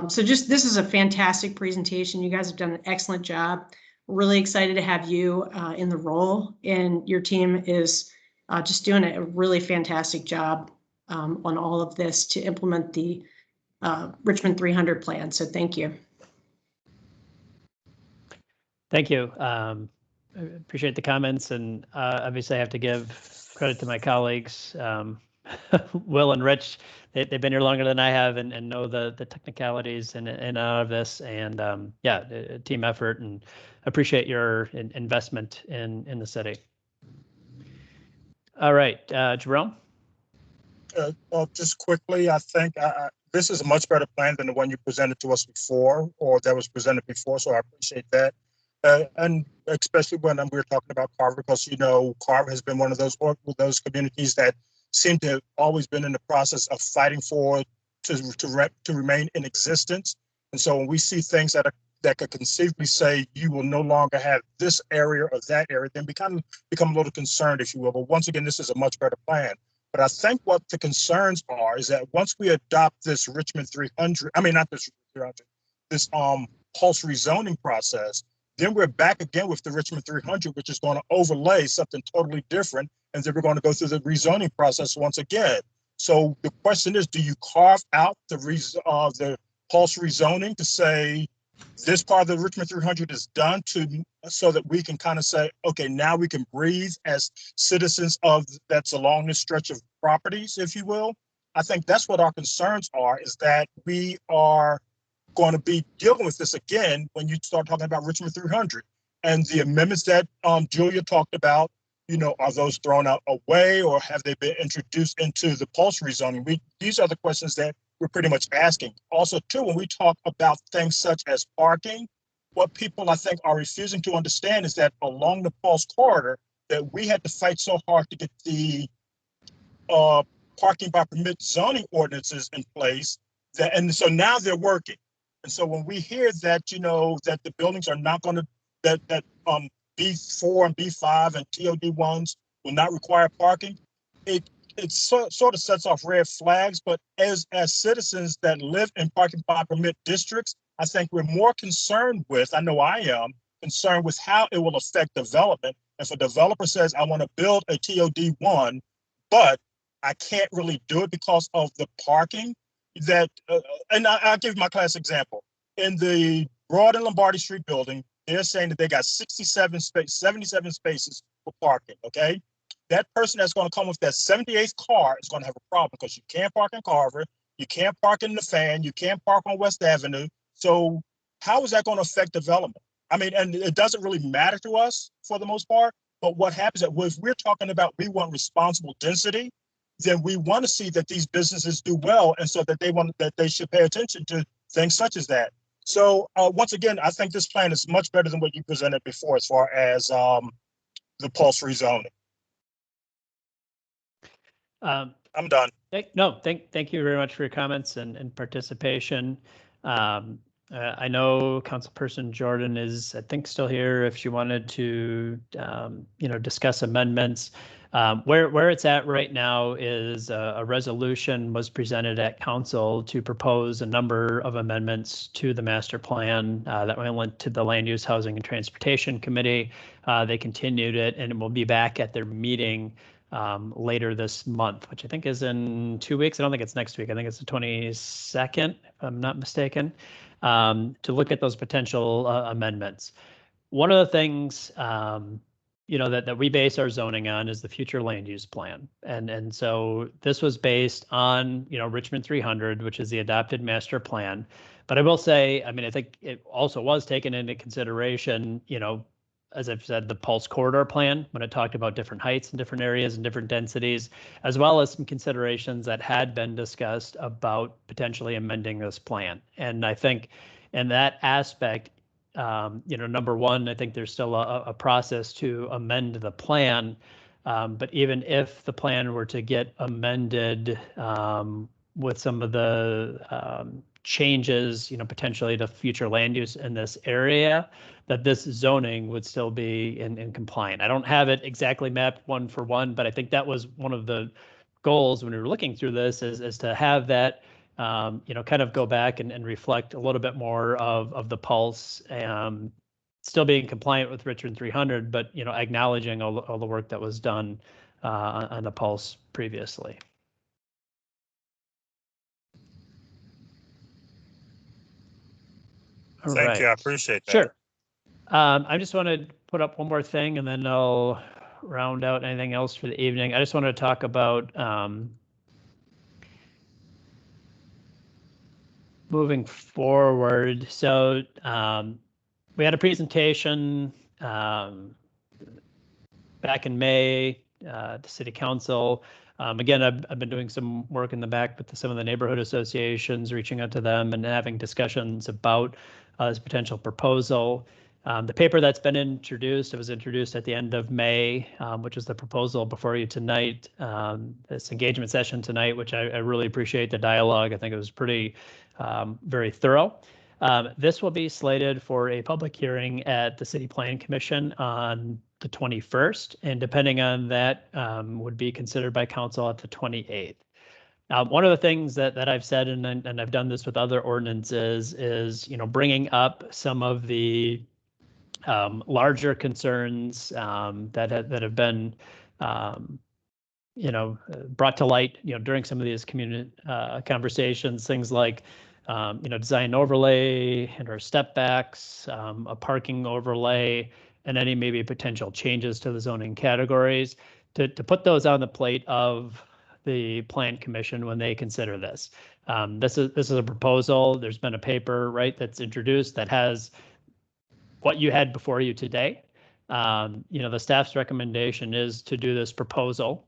So this is a fantastic presentation. You guys have done an excellent job. We're really excited to have you in the role, and your team is just doing a really fantastic job on all of this to implement the Richmond 300 plan. So thank you. Thank you. I appreciate the comments, and obviously I have to give credit to my colleagues, Will and Rich. They've been here longer than I have and know the technicalities and out of this, and yeah, a team effort, and appreciate your investment in the city. All right, Jerome. Well, just quickly, I think this is a much better plan than the one you presented to us before, or that was presented before, so I appreciate that. And especially when we're talking about Carver, because, you know, Carver has been one of those communities that seem to have always been in the process of fighting for to remain in existence. And so when we see things that could conceivably say you will no longer have this area or that area, then we kind of become a little concerned, if you will. But once again, this is a much better plan. But I think what the concerns are is that once we adopt this Richmond 300, I mean, not this 300, this pulse rezoning process, then we're back again with the Richmond 300, which is going to overlay something totally different. And then we're going to go through the rezoning process once again. So the question is, do you carve out the pulse rezoning to say this part of the Richmond 300 is done so that we can kind of say, okay, now we can breathe as citizens that's along this stretch of properties, if you will? I think that's what our concerns are, is that we are going to be dealing with this again when you start talking about Richmond 300. And the amendments that Julia talked about, you know, are those thrown out away, or have they been introduced into the pulse rezoning? These are the questions that we're pretty much asking. Also, too, when we talk about things such as parking, what people, I think, are refusing to understand is that along the pulse corridor, that we had to fight so hard to get the parking by permit zoning ordinances in place, and so now they're working. And so when we hear that, you know, that the buildings are not going to, that B4 and B5 and TOD1s will not require parking, it sort of sets off red flags. But as citizens that live in parking by permit districts, I think we're more concerned with, I know I am, concerned with how it will affect development. If a developer says, I want to build a TOD1, but I can't really do it because of the parking, and I'll give my class example. In the Broad and Lombardi Street building, they're saying that they got 77 spaces for parking, okay? That person that's going to come with that 78th car is going to have a problem, because you can't park in Carver, you can't park in the Fan, you can't park on West Avenue. So how is that going to affect development? I mean, and it doesn't really matter to us for the most part, but what happens is, if we're talking about we want responsible density, then we want to see that these businesses do well, and so that they should pay attention to things such as that. So once again, I think this plan is much better than what you presented before as far as the pulse rezoning. I'm done. Thank you very much for your comments and participation. I know Councilperson Jordan is, I think, still here if she wanted to, discuss amendments. Where it's at right now is a resolution was presented at council to propose a number of amendments to the master plan that went to the Land Use, Housing, and Transportation Committee. They continued it, and it will be back at their meeting later this month, which I think is in 2 weeks. I don't think it's next week. I think it's the 22nd, if I'm not mistaken, to look at those potential amendments. One of the things that we base our zoning on is the future land use plan. And so this was based on, Richmond 300, which is the adopted master plan. But I will say, I think it also was taken into consideration, as I've said, the pulse corridor plan, when it talked about different heights in different areas and different densities, as well as some considerations that had been discussed about potentially amending this plan. And I think in that aspect, number one, I think there's still a process to amend the plan. But even if the plan were to get amended with some of the changes, potentially to future land use in this area, that this zoning would still be in compliant. I don't have it exactly mapped one for one, but I think that was one of the goals when we were looking through this is to have that kind of go back and reflect a little bit more of the pulse, still being compliant with Richmond 300, but acknowledging all the work that was done on the pulse previously. Thank you. I appreciate that. Sure. I just want to put up one more thing, and then I'll round out anything else for the evening. I just want to talk about moving forward. So we had a presentation back in May to City Council. Again, I've been doing some work in the back with some of the neighborhood associations, reaching out to them and having discussions about this potential proposal. The paper that's been introduced, it was introduced at the end of May, which is the proposal before you tonight. This engagement session tonight, which I really appreciate the dialogue. I think it was pretty, very thorough. This will be slated for a public hearing at the City Planning Commission on the 21st, and depending on that, would be considered by council at the 28th. One of the things that I've said, and I've done this with other ordinances, is bringing up some of the larger concerns that have been brought to light during some of these community conversations, things like design overlay and or step backs, a parking overlay, and any maybe potential changes to the zoning categories, to put those on the plate of the Plan Commission when they consider this. This is a proposal. There's been a paper, right, that's introduced that has what you had before you today. The staff's recommendation is to do this proposal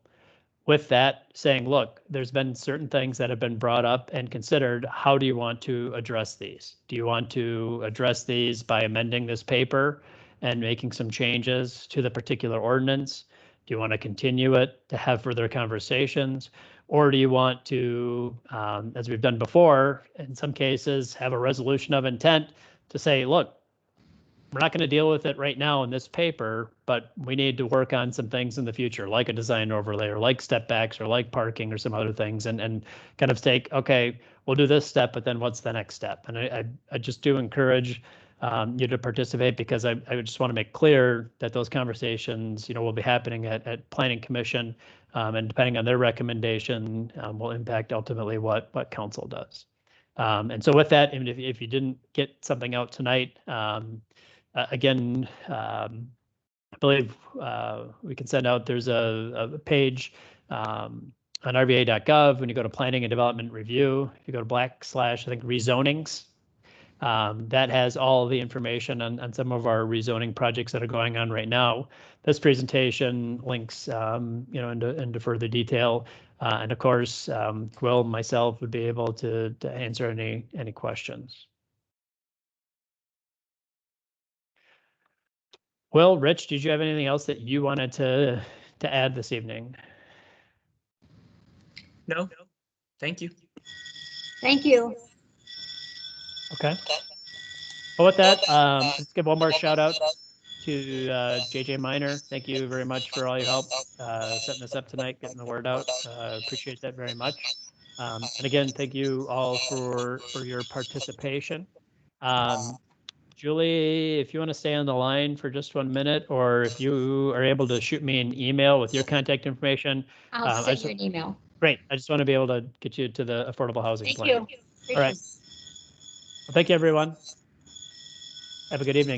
with that saying, look, there's been certain things that have been brought up and considered. How do you want to address these? Do you want to address these by amending this paper and making some changes to the particular ordinance? Do you want to continue it to have further conversations? Or do you want to, as we've done before, in some cases, have a resolution of intent to say, look, we're not going to deal with it right now in this paper, but we need to work on some things in the future, like a design overlay or like step backs or like parking or some other things, and kind of take, okay, we'll do this step, but then what's the next step? And I just do encourage you to participate, because I just want to make clear that those conversations, will be happening at Planning Commission, and depending on their recommendation, will impact ultimately what council does. And so with that, even if you didn't get something out tonight, again, I believe we can send out, there's a page on rva.gov. When you go to planning and development review, if you go to I think rezonings, that has all the information on some of our rezoning projects that are going on right now. This presentation links into further detail, and of course, Will and myself would be able to answer any questions. Well, Rich, did you have anything else that you wanted to add this evening? No, thank you. Thank you. Okay. Well, with that, let's give one more shout out to JJ Miner. Thank you very much for all your help setting this up tonight, getting the word out. Appreciate that very much. And again, thank you all for your participation. Julie, if you want to stay on the line for just 1 minute, or if you are able to shoot me an email with your contact information. I'll send you an email. Great. I just want to be able to get you to the affordable housing plan. Thank you. All right. Well, thank you, everyone. Have a good evening.